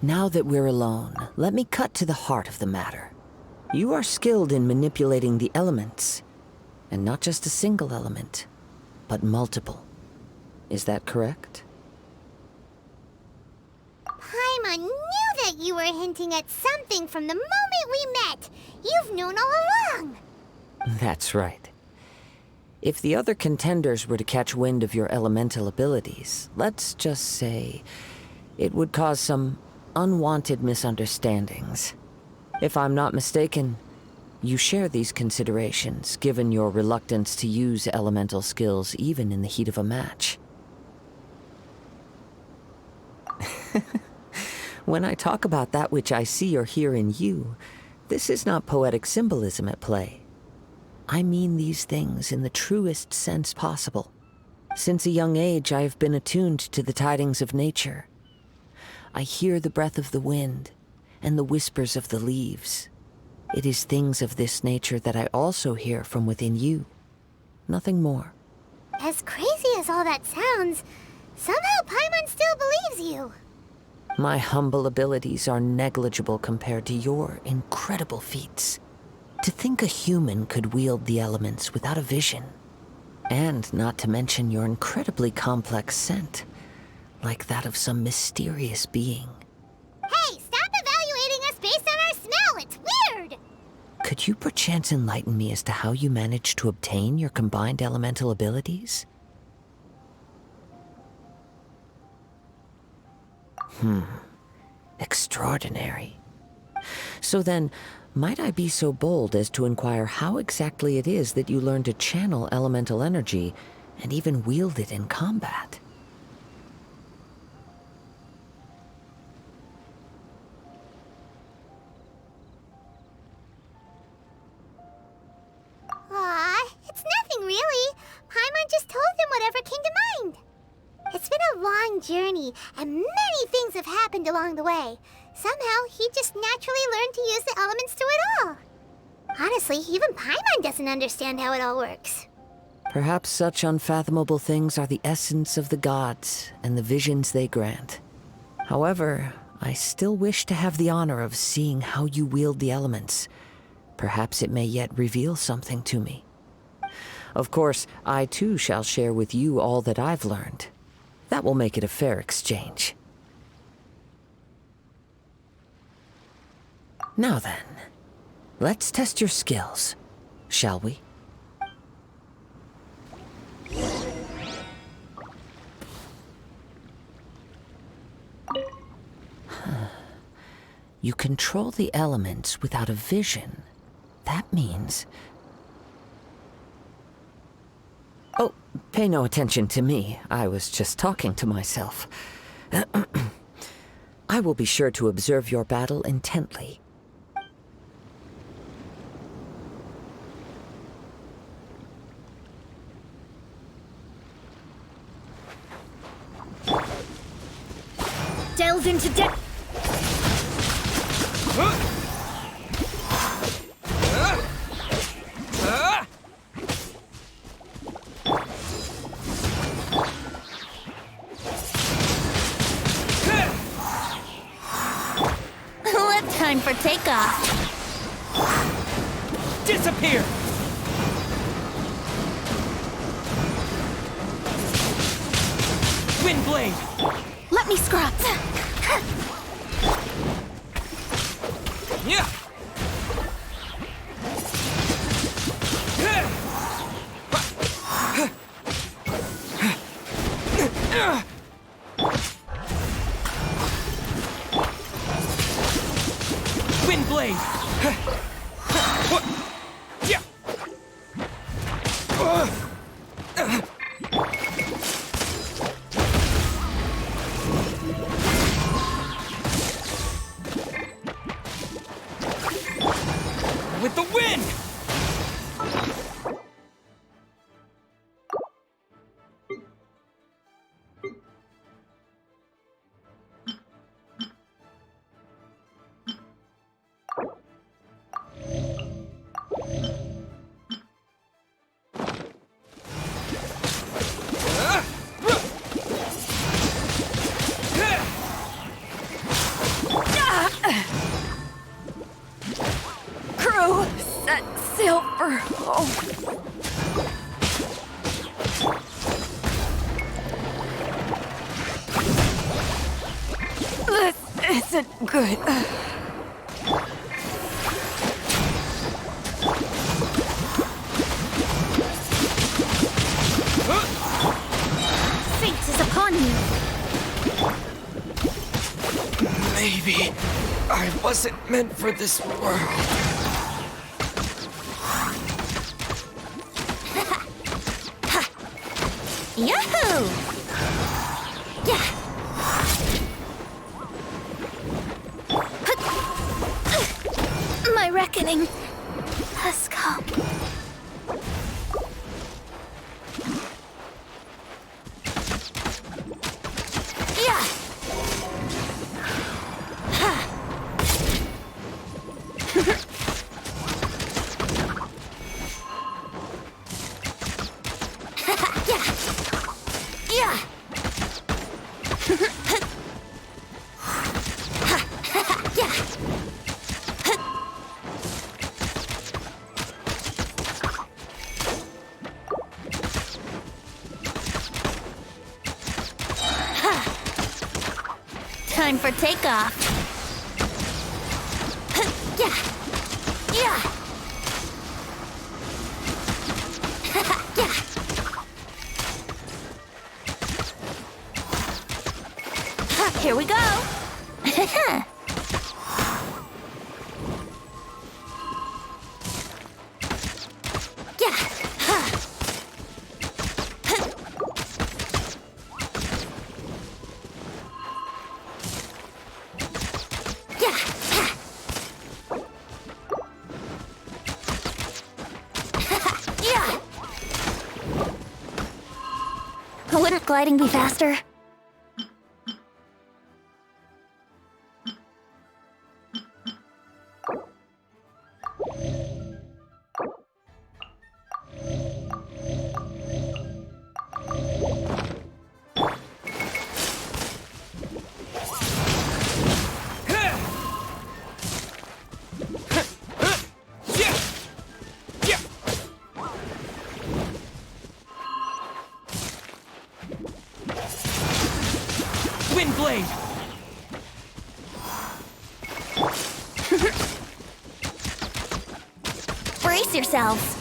Now that we're alone, let me cut to the heart of the matter. You are skilled in manipulating the elements, and not just a single element, but multiple. Is that correct? Paimon knew that you were hinting at something from the moment we met. You've known all along. That's right. If the other contenders were to catch wind of your elemental abilities, let's just say it would cause some unwanted misunderstandings. If I'm not mistaken, you share these considerations, given your reluctance to use elemental skills even in the heat of a match. When I talk about that which I see or hear in you, this is not poetic symbolism at play. I mean these things in the truest sense possible. Since a young age, I have been attuned to the tidings of nature. I hear the breath of the wind and the whispers of the leaves. It is things of this nature that I also hear from within you. Nothing more. As crazy as all that sounds, somehow Paimon still believes you. My humble abilities are negligible compared to your incredible feats. To think a human could wield the elements without a vision. And not to mention your incredibly complex scent, like that of some mysterious being. Hey, stop evaluating us based on our smell! It's weird! Could you perchance enlighten me as to how you managed to obtain your combined elemental abilities? Extraordinary. So then, might I be so bold as to inquire how exactly it is that you learn to channel elemental energy and even wield it in combat? Aw, it's nothing really. Paimon just told him whatever came to mind. It's been a long journey, and many things have happened along the way. Somehow, he just naturally learned to use the elements through it all. Honestly, even Paimon doesn't understand how it all works. Perhaps such unfathomable things are the essence of the gods and the visions they grant. However, I still wish to have the honor of seeing how you wield the elements. Perhaps it may yet reveal something to me. Of course, I too shall share with you all that I've learned. That will make it a fair exchange. Now then, let's test your skills, shall we? You control the elements without a vision. That means... Oh, pay no attention to me. I was just talking to myself. I will be sure to observe your battle intently. Delve into depth. What time for takeoff? Disappear! Windblade! Let me scrap. Yeah! Windblade! Yeah! With the wind! Crew, set sail for home. This isn't good. Fate is upon you. Maybe I wasn't meant for this world. Yahoo! Yeah. My reckoning has come. Yeah. Yeah. Time for takeoff. Yeah. Yeah. Yeah. Here we go. Yeah. Yeah. Wouldn't gliding be faster? Wind blade! Brace yourselves.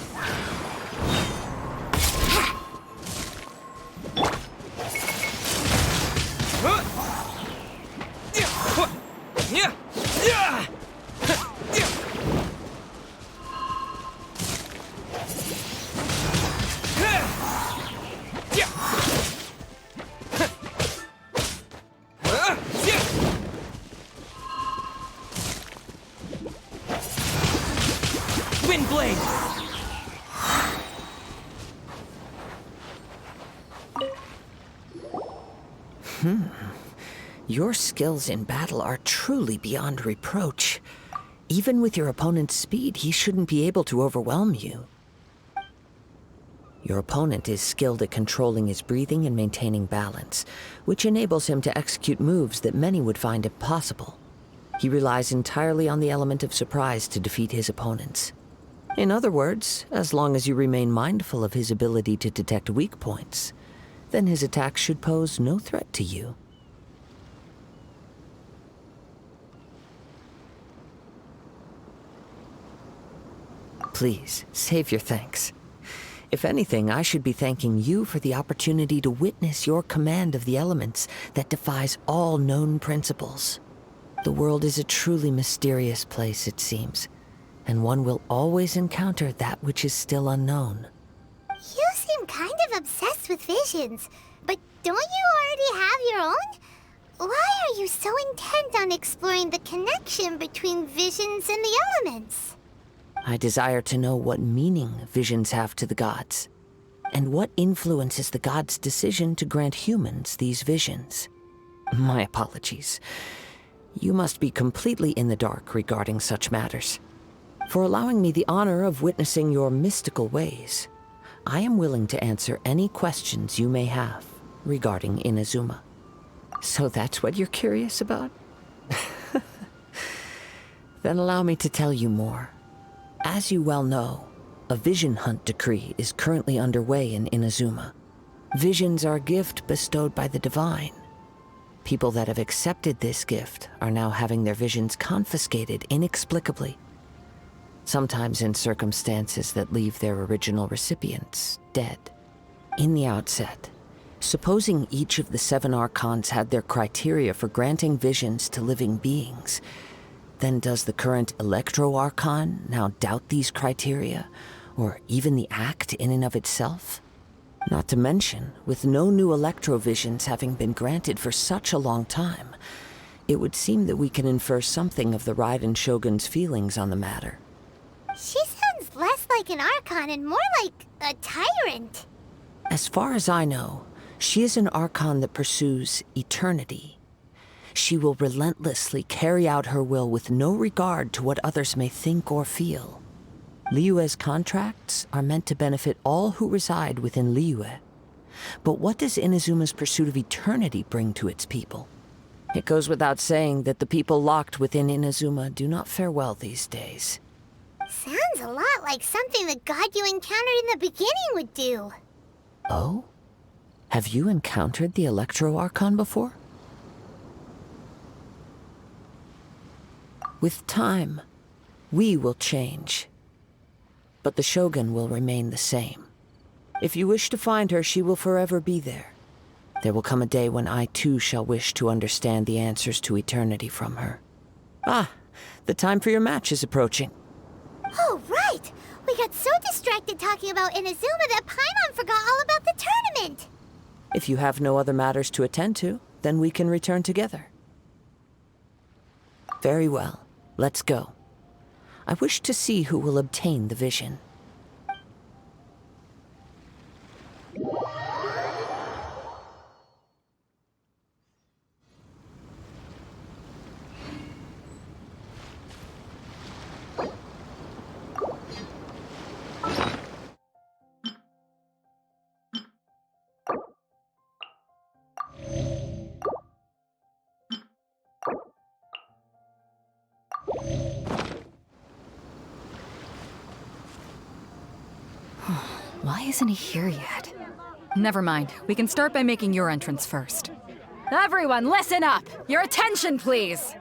Wind blade! Your skills in battle are truly beyond reproach. Even with your opponent's speed, he shouldn't be able to overwhelm you. Your opponent is skilled at controlling his breathing and maintaining balance, which enables him to execute moves that many would find impossible. He relies entirely on the element of surprise to defeat his opponents. In other words, as long as you remain mindful of his ability to detect weak points, then his attacks should pose no threat to you. Please, save your thanks. If anything, I should be thanking you for the opportunity to witness your command of the elements that defies all known principles. The world is a truly mysterious place, it seems, and one will always encounter that which is still unknown. You seem kind of obsessed with visions, but don't you already have your own? Why are you so intent on exploring the connection between visions and the elements? I desire to know what meaning visions have to the gods, and what influences the gods' decision to grant humans these visions. My apologies. You must be completely in the dark regarding such matters. For allowing me the honor of witnessing your mystical ways, I am willing to answer any questions you may have regarding Inazuma. So that's what you're curious about? Then allow me to tell you more. As you well know, a vision hunt decree is currently underway in Inazuma. Visions are a gift bestowed by the divine. People that have accepted this gift are now having their visions confiscated inexplicably. Sometimes in circumstances that leave their original recipients dead. In the outset, supposing each of the 7 archons had their criteria for granting visions to living beings, then does the current Electro Archon now doubt these criteria, or even the act in and of itself? Not to mention, with no new Electrovisions having been granted for such a long time, it would seem that we can infer something of the Raiden Shogun's feelings on the matter. She sounds less like an Archon and more like a tyrant. As far as I know, she is an Archon that pursues eternity. She will relentlessly carry out her will with no regard to what others may think or feel. Liyue's contracts are meant to benefit all who reside within Liyue. But what does Inazuma's pursuit of eternity bring to its people? It goes without saying that the people locked within Inazuma do not fare well these days. Sounds a lot like something the god you encountered in the beginning would do. Oh? Have you encountered the Electro Archon before? With time, we will change. But the Shogun will remain the same. If you wish to find her, she will forever be there. There will come a day when I too shall wish to understand the answers to eternity from her. Ah, the time for your match is approaching. Oh, right! We got so distracted talking about Inazuma that Paimon forgot all about the tournament! If you have no other matters to attend to, then we can return together. Very well, let's go. I wish to see who will obtain the vision. Why isn't he here yet? Never mind. We can start by making your entrance first. Everyone, listen up! Your attention, please!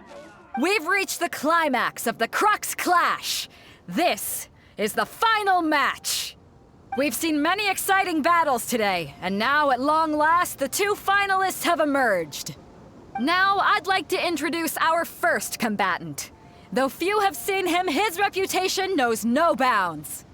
We've reached the climax of the Crux Clash! This is the final match! We've seen many exciting battles today, and now, at long last, the 2 finalists have emerged. Now, I'd like to introduce our first combatant. Though few have seen him, his reputation knows no bounds.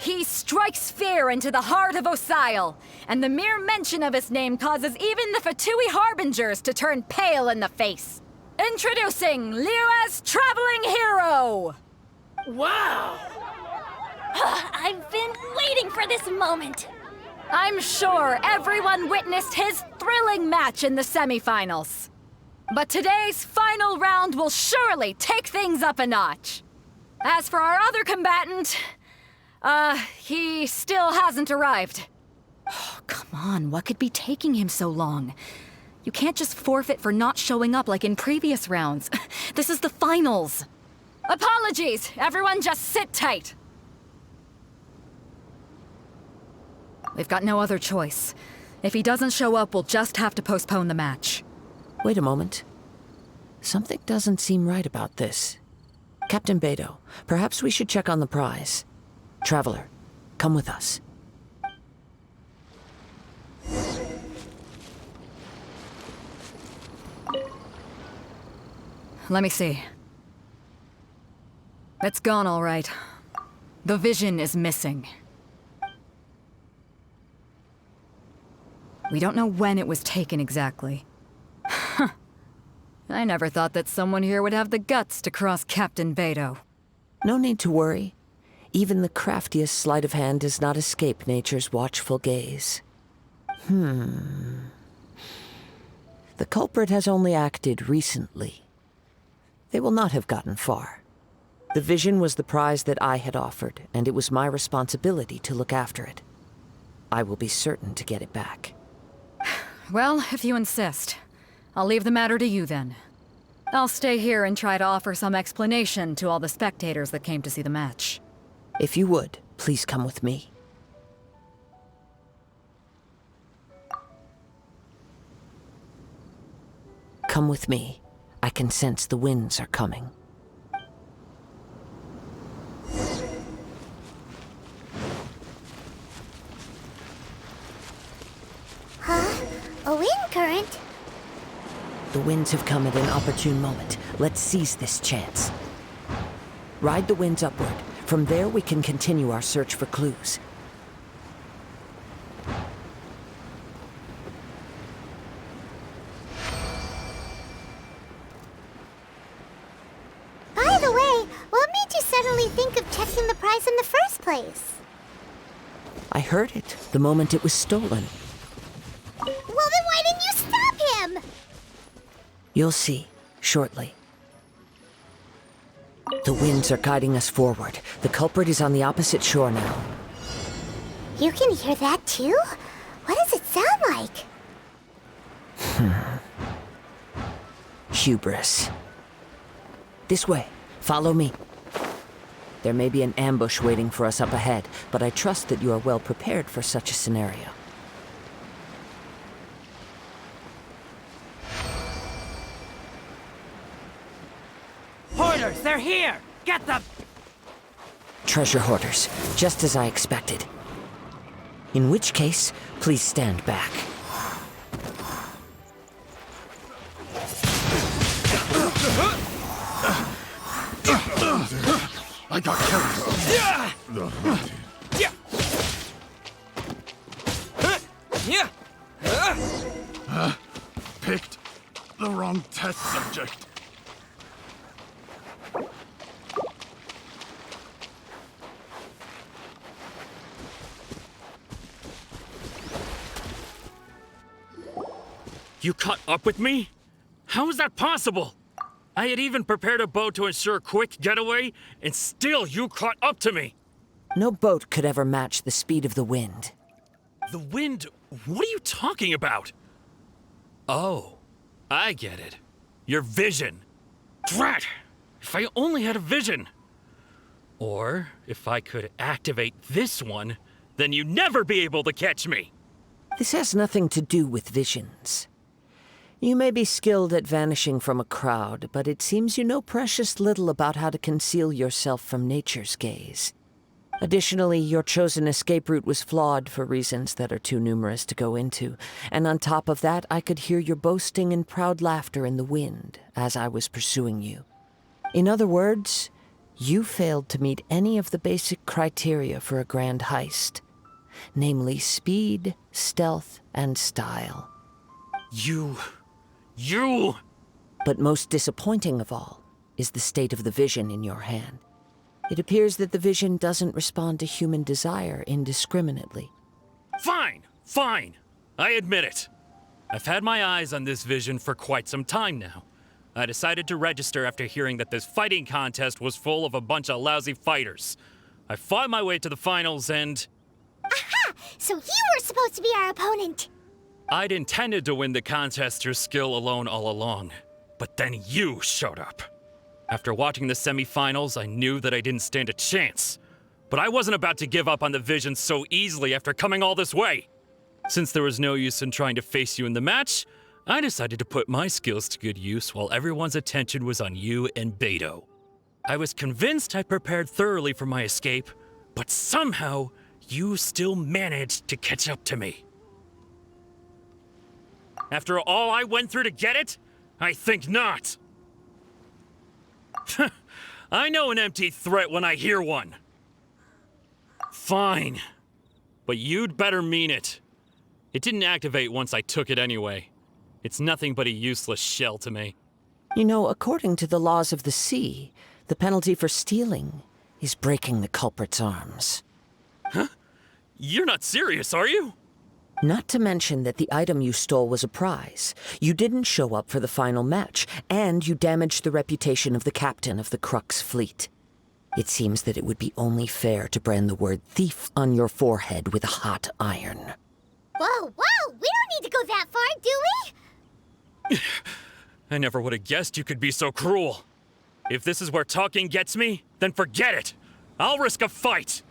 He strikes fear into the heart of Osile, and the mere mention of his name causes even the Fatui Harbingers to turn pale in the face. Introducing Liyue's traveling hero! Wow! I've been waiting for this moment! I'm sure everyone witnessed his thrilling match in the semifinals. But today's final round will surely take things up a notch. As for our other combatant, he still hasn't arrived. Oh, come on, what could be taking him so long? You can't just forfeit for not showing up like in previous rounds. This is the finals. Apologies, everyone just sit tight. We've got no other choice. If he doesn't show up, we'll just have to postpone the match. Wait a moment. Something doesn't seem right about this. Captain Beidou, perhaps we should check on the prize. Traveler, come with us. Let me see. It's gone all right. The vision is missing. We don't know when it was taken exactly. I never thought that someone here would have the guts to cross Captain Beidou. No need to worry. Even the craftiest sleight of hand does not escape nature's watchful gaze. The culprit has only acted recently. They will not have gotten far. The vision was the prize that I had offered, and it was my responsibility to look after it. I will be certain to get it back. Well, if you insist. I'll leave the matter to you then. I'll stay here and try to offer some explanation to all the spectators that came to see the match. If you would, please come with me. Come with me. I can sense the winds are coming. Huh? A wind current? The winds have come at an opportune moment. Let's seize this chance. Ride the winds upward. From there, we can continue our search for clues. By the way, what made you suddenly think of checking the prize in the first place? I heard it the moment it was stolen. Well, then why didn't you stop him? You'll see, shortly. The winds are guiding us forward. The culprit is on the opposite shore now. You can hear that too? What does it sound like? Hubris. This way. Follow me. There may be an ambush waiting for us up ahead, but I trust that you are well prepared for such a scenario. Hoarders, they're here! Get them! Treasure hoarders, just as I expected. In which case, please stand back. I got carried. Picked the wrong test subject. You caught up with me? How is that possible? I had even prepared a boat to ensure a quick getaway, and still you caught up to me. No boat could ever match the speed of the wind. The wind? What are you talking about? Oh, I get it. Your vision. Drat! If I only had a vision. Or if I could activate this one, then you'd never be able to catch me. This has nothing to do with visions. You may be skilled at vanishing from a crowd, but it seems you know precious little about how to conceal yourself from nature's gaze. Additionally, your chosen escape route was flawed for reasons that are too numerous to go into, and on top of that, I could hear your boasting and proud laughter in the wind as I was pursuing you. In other words, you failed to meet any of the basic criteria for a grand heist, namely speed, stealth, and style. You... But most disappointing of all is the state of the vision in your hand. It appears that the vision doesn't respond to human desire indiscriminately. Fine. I admit it. I've had my eyes on this vision for quite some time now. I decided to register after hearing that this fighting contest was full of a bunch of lousy fighters. I fought my way to the finals and... Aha! So you were supposed to be our opponent! I'd intended to win the contest through skill alone all along, but then you showed up. After watching the semifinals, I knew that I didn't stand a chance. But I wasn't about to give up on the vision so easily after coming all this way. Since there was no use in trying to face you in the match, I decided to put my skills to good use while everyone's attention was on you and Beto. I was convinced I prepared thoroughly for my escape, but somehow you still managed to catch up to me. After all I went through to get it? I think not. I know an empty threat when I hear one. Fine. But you'd better mean it. It didn't activate once I took it anyway. It's nothing but a useless shell to me. You know, according to the laws of the sea, the penalty for stealing is breaking the culprit's arms. Huh? You're not serious, are you? Not to mention that the item you stole was a prize. You didn't show up for the final match, and you damaged the reputation of the captain of the Crux fleet. It seems that it would be only fair to brand the word thief on your forehead with a hot iron. Whoa! We don't need to go that far, do we? I never would have guessed you could be so cruel. If this is where talking gets me, then forget it. I'll risk a fight.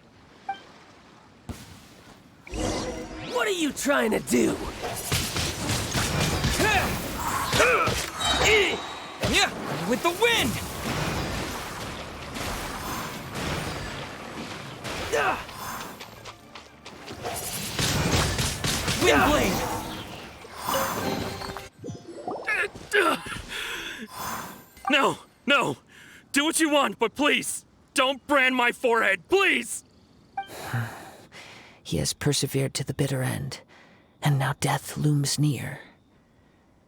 What are you trying to do? With the wind! Wind blade! No, no. Do what you want, but please, don't brand my forehead, please! He has persevered to the bitter end, and now death looms near.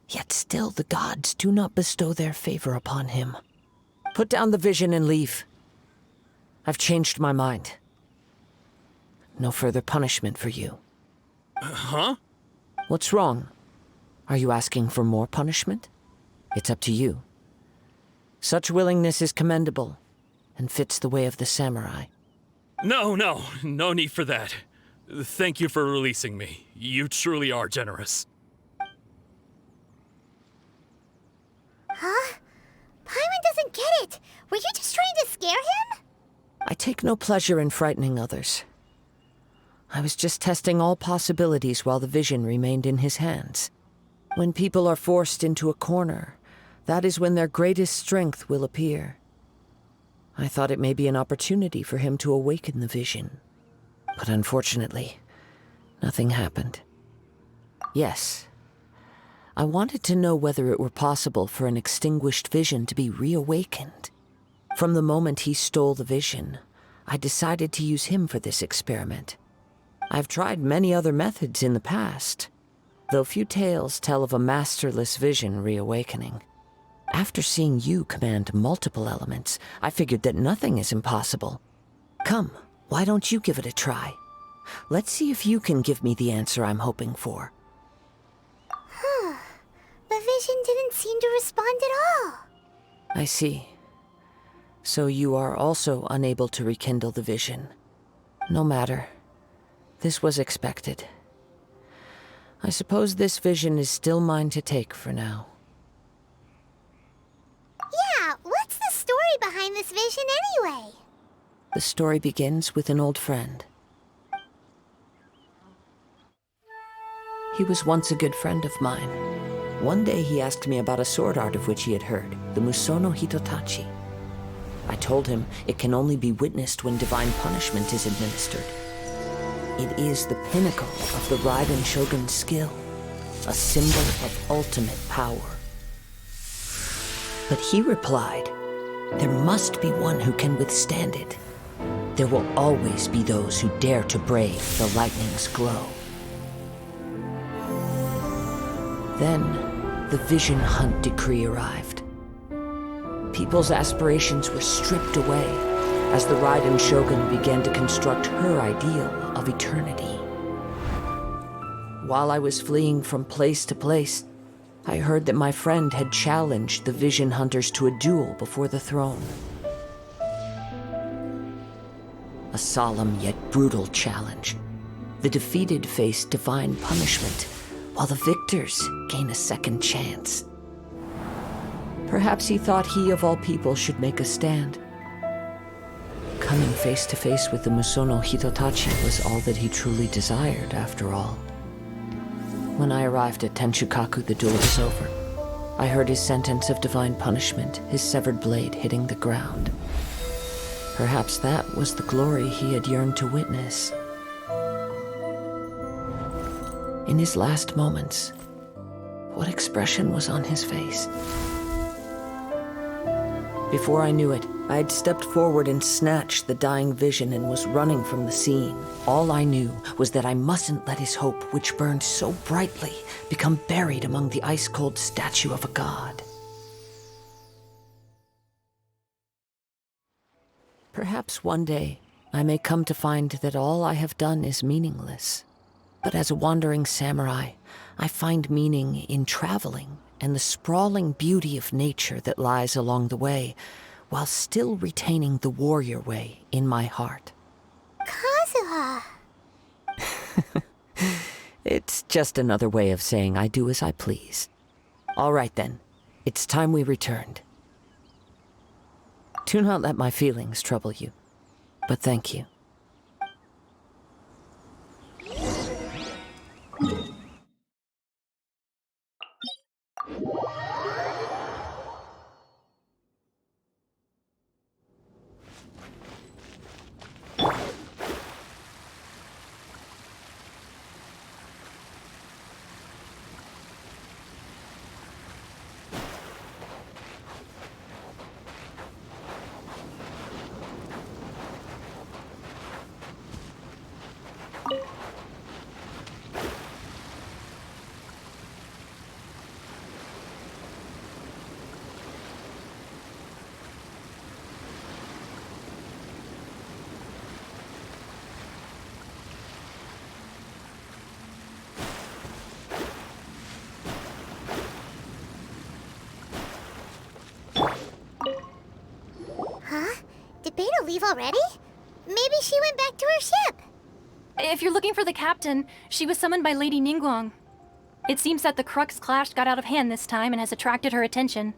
Yet still the gods do not bestow their favor upon him. Put down the vision and leave. I've changed my mind. No further punishment for you. Huh? What's wrong? Are you asking for more punishment? It's up to you. Such willingness is commendable, and fits the way of the samurai. No need for that. Thank you for releasing me. You truly are generous. Huh? Paimon doesn't get it! Were you just trying to scare him? I take no pleasure in frightening others. I was just testing all possibilities while the vision remained in his hands. When people are forced into a corner, that is when their greatest strength will appear. I thought it may be an opportunity for him to awaken the vision. But unfortunately, nothing happened. Yes, I wanted to know whether it were possible for an extinguished vision to be reawakened. From the moment he stole the vision, I decided to use him for this experiment. I've tried many other methods in the past, though few tales tell of a masterless vision reawakening. After seeing you command multiple elements, I figured that nothing is impossible. Come, why don't you give it a try? Let's see if you can give me the answer I'm hoping for. The vision didn't seem to respond at all. I see. So you are also unable to rekindle the vision. No matter. This was expected. I suppose this vision is still mine to take for now. Yeah, what's the story behind this vision anyway? The story begins with an old friend. He was once a good friend of mine. One day he asked me about a sword art of which he had heard, the Musono Hitotachi. I told him it can only be witnessed when divine punishment is administered. It is the pinnacle of the Raiden Shogun's skill, a symbol of ultimate power. But he replied, there must be one who can withstand it. There will always be those who dare to brave the lightning's glow. Then, the Vision Hunt decree arrived. People's aspirations were stripped away as the Raiden Shogun began to construct her ideal of eternity. While I was fleeing from place to place, I heard that my friend had challenged the Vision Hunters to a duel before the throne. A solemn yet brutal challenge. The defeated face divine punishment, while the victors gain a second chance. Perhaps he thought he of all people should make a stand. Coming face to face with the Musono Hitotachi was all that he truly desired, after all. When I arrived at Tenshukaku, the duel was over. I heard his sentence of divine punishment, his severed blade hitting the ground. Perhaps that was the glory he had yearned to witness. In his last moments, what expression was on his face? Before I knew it, I had stepped forward and snatched the dying vision and was running from the scene. All I knew was that I mustn't let his hope, which burned so brightly, become buried among the ice-cold statue of a god. Perhaps one day, I may come to find that all I have done is meaningless. But as a wandering samurai, I find meaning in traveling and the sprawling beauty of nature that lies along the way, while still retaining the warrior way in my heart. Kazuha! It's just another way of saying I do as I please. All right then, It's time we returned. Do not let my feelings trouble you, but thank you. Huh? Did Beta leave already? Maybe she went back to her ship. If you're looking for the captain, she was summoned by Lady Ningguang. It seems that the Crux clash got out of hand this time and has attracted her attention.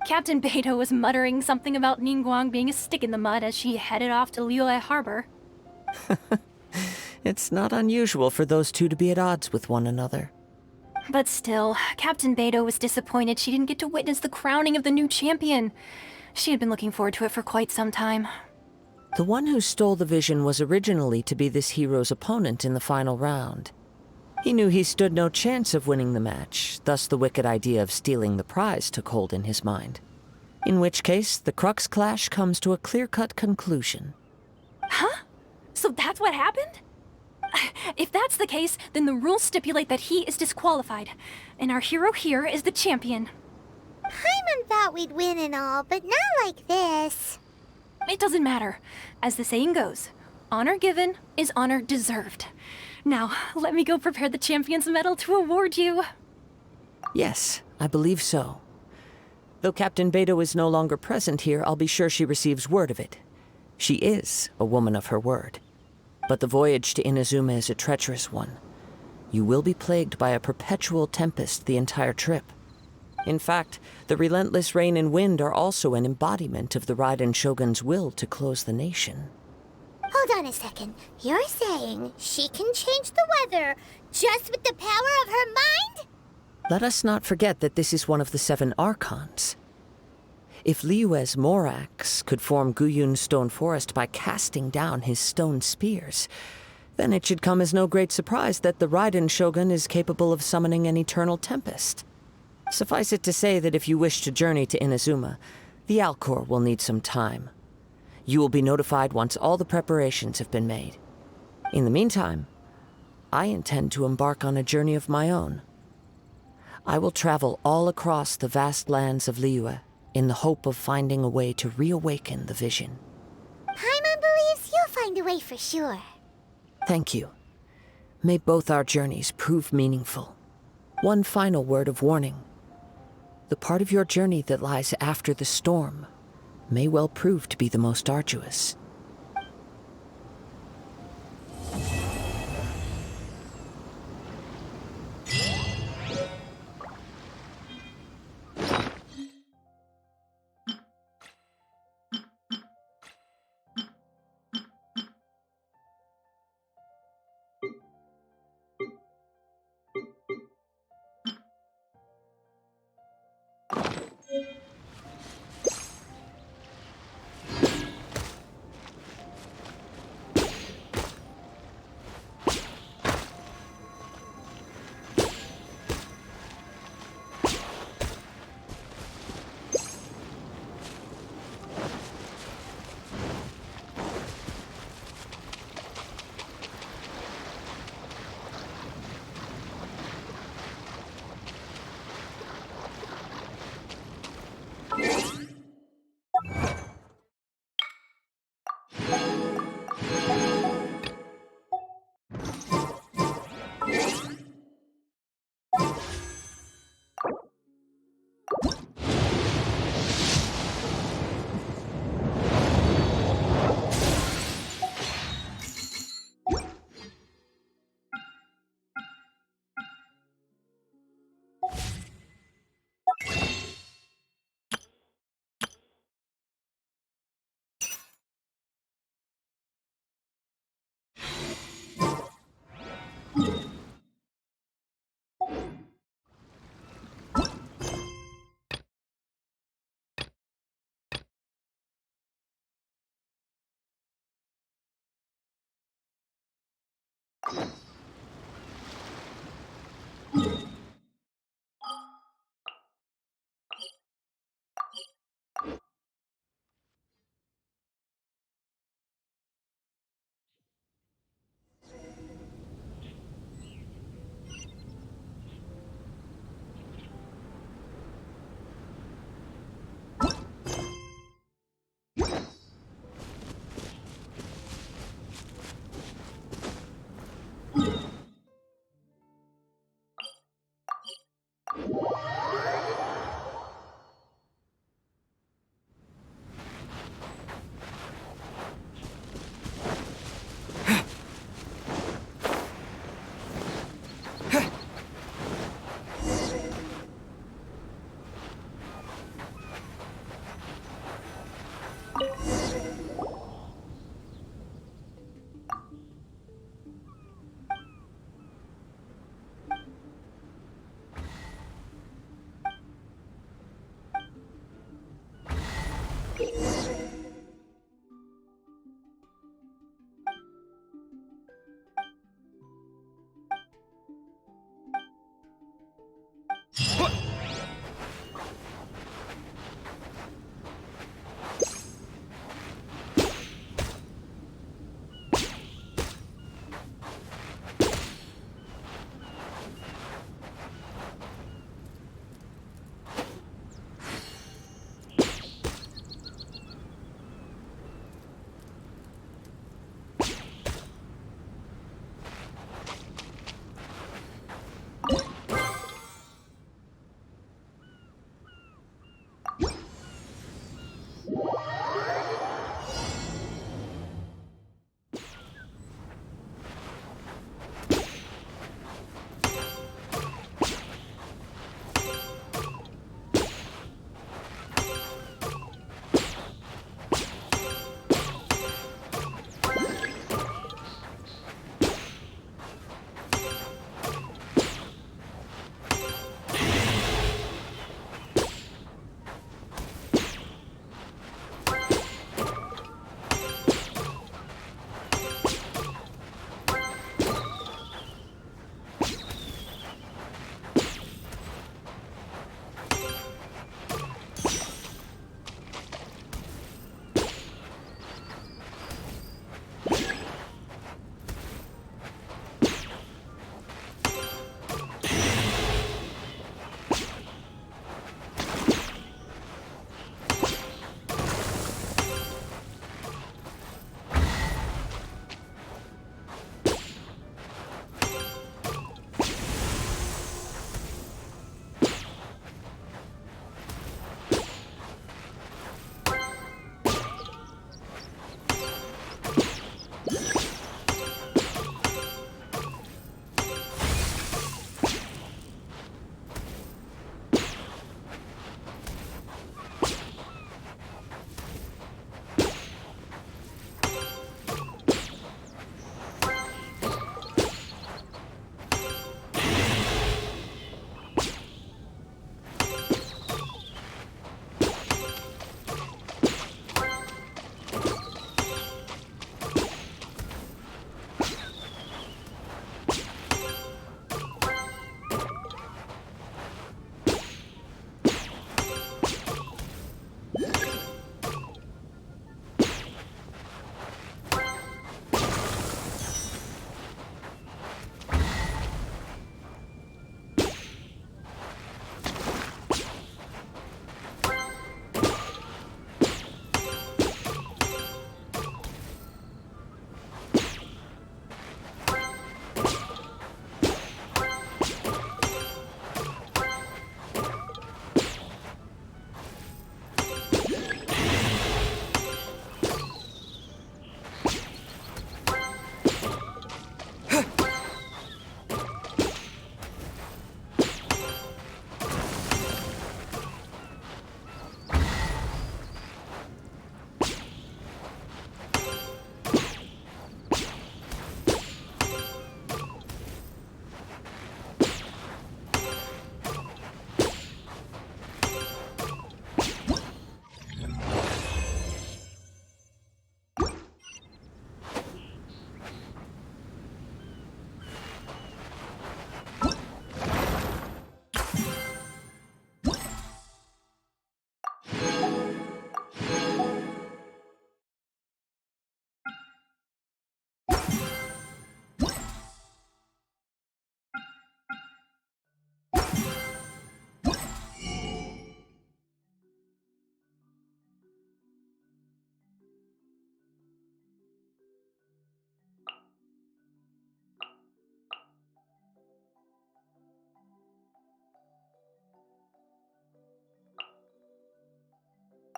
Captain Beidou was muttering something about Ningguang being a stick in the mud as she headed off to Liyue Harbor. It's not unusual for those two to be at odds with one another. But still, Captain Beidou was disappointed she didn't get to witness the crowning of the new champion. She had been looking forward to it for quite some time. The one who stole the vision was originally to be this hero's opponent in the final round. He knew he stood no chance of winning the match, thus the wicked idea of stealing the prize took hold in his mind. In which case, the Crux clash comes to a clear-cut conclusion. Huh? So that's what happened? If that's the case, then the rules stipulate that he is disqualified, and our hero here is the champion. Paimon thought we'd win and all, but not like this. It doesn't matter. As the saying goes, honor given is honor deserved. Now, let me go prepare the champion's medal to award you. Yes, I believe so. Though Captain Beidou is no longer present here, I'll be sure she receives word of it. She is a woman of her word. But the voyage to Inazuma is a treacherous one. You will be plagued by a perpetual tempest the entire trip. In fact, the relentless rain and wind are also an embodiment of the Raiden Shogun's will to close the nation. Hold on a second. You're saying she can change the weather just with the power of her mind? Let us not forget that this is one of the 7 Archons. If Liyue's Morax could form Guyun's stone forest by casting down his stone spears, then it should come as no great surprise that the Raiden Shogun is capable of summoning an eternal tempest. Suffice it to say that if you wish to journey to Inazuma, the Alcor will need some time. You will be notified once all the preparations have been made. In the meantime, I intend to embark on a journey of my own. I will travel all across the vast lands of Liyue in the hope of finding a way to reawaken the vision. Paimon believes you'll find a way for sure. Thank you. May both our journeys prove meaningful. One final word of warning. The part of your journey that lies after the storm may well prove to be the most arduous.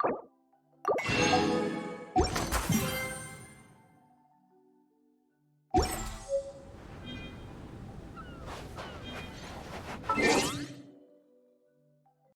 Bye.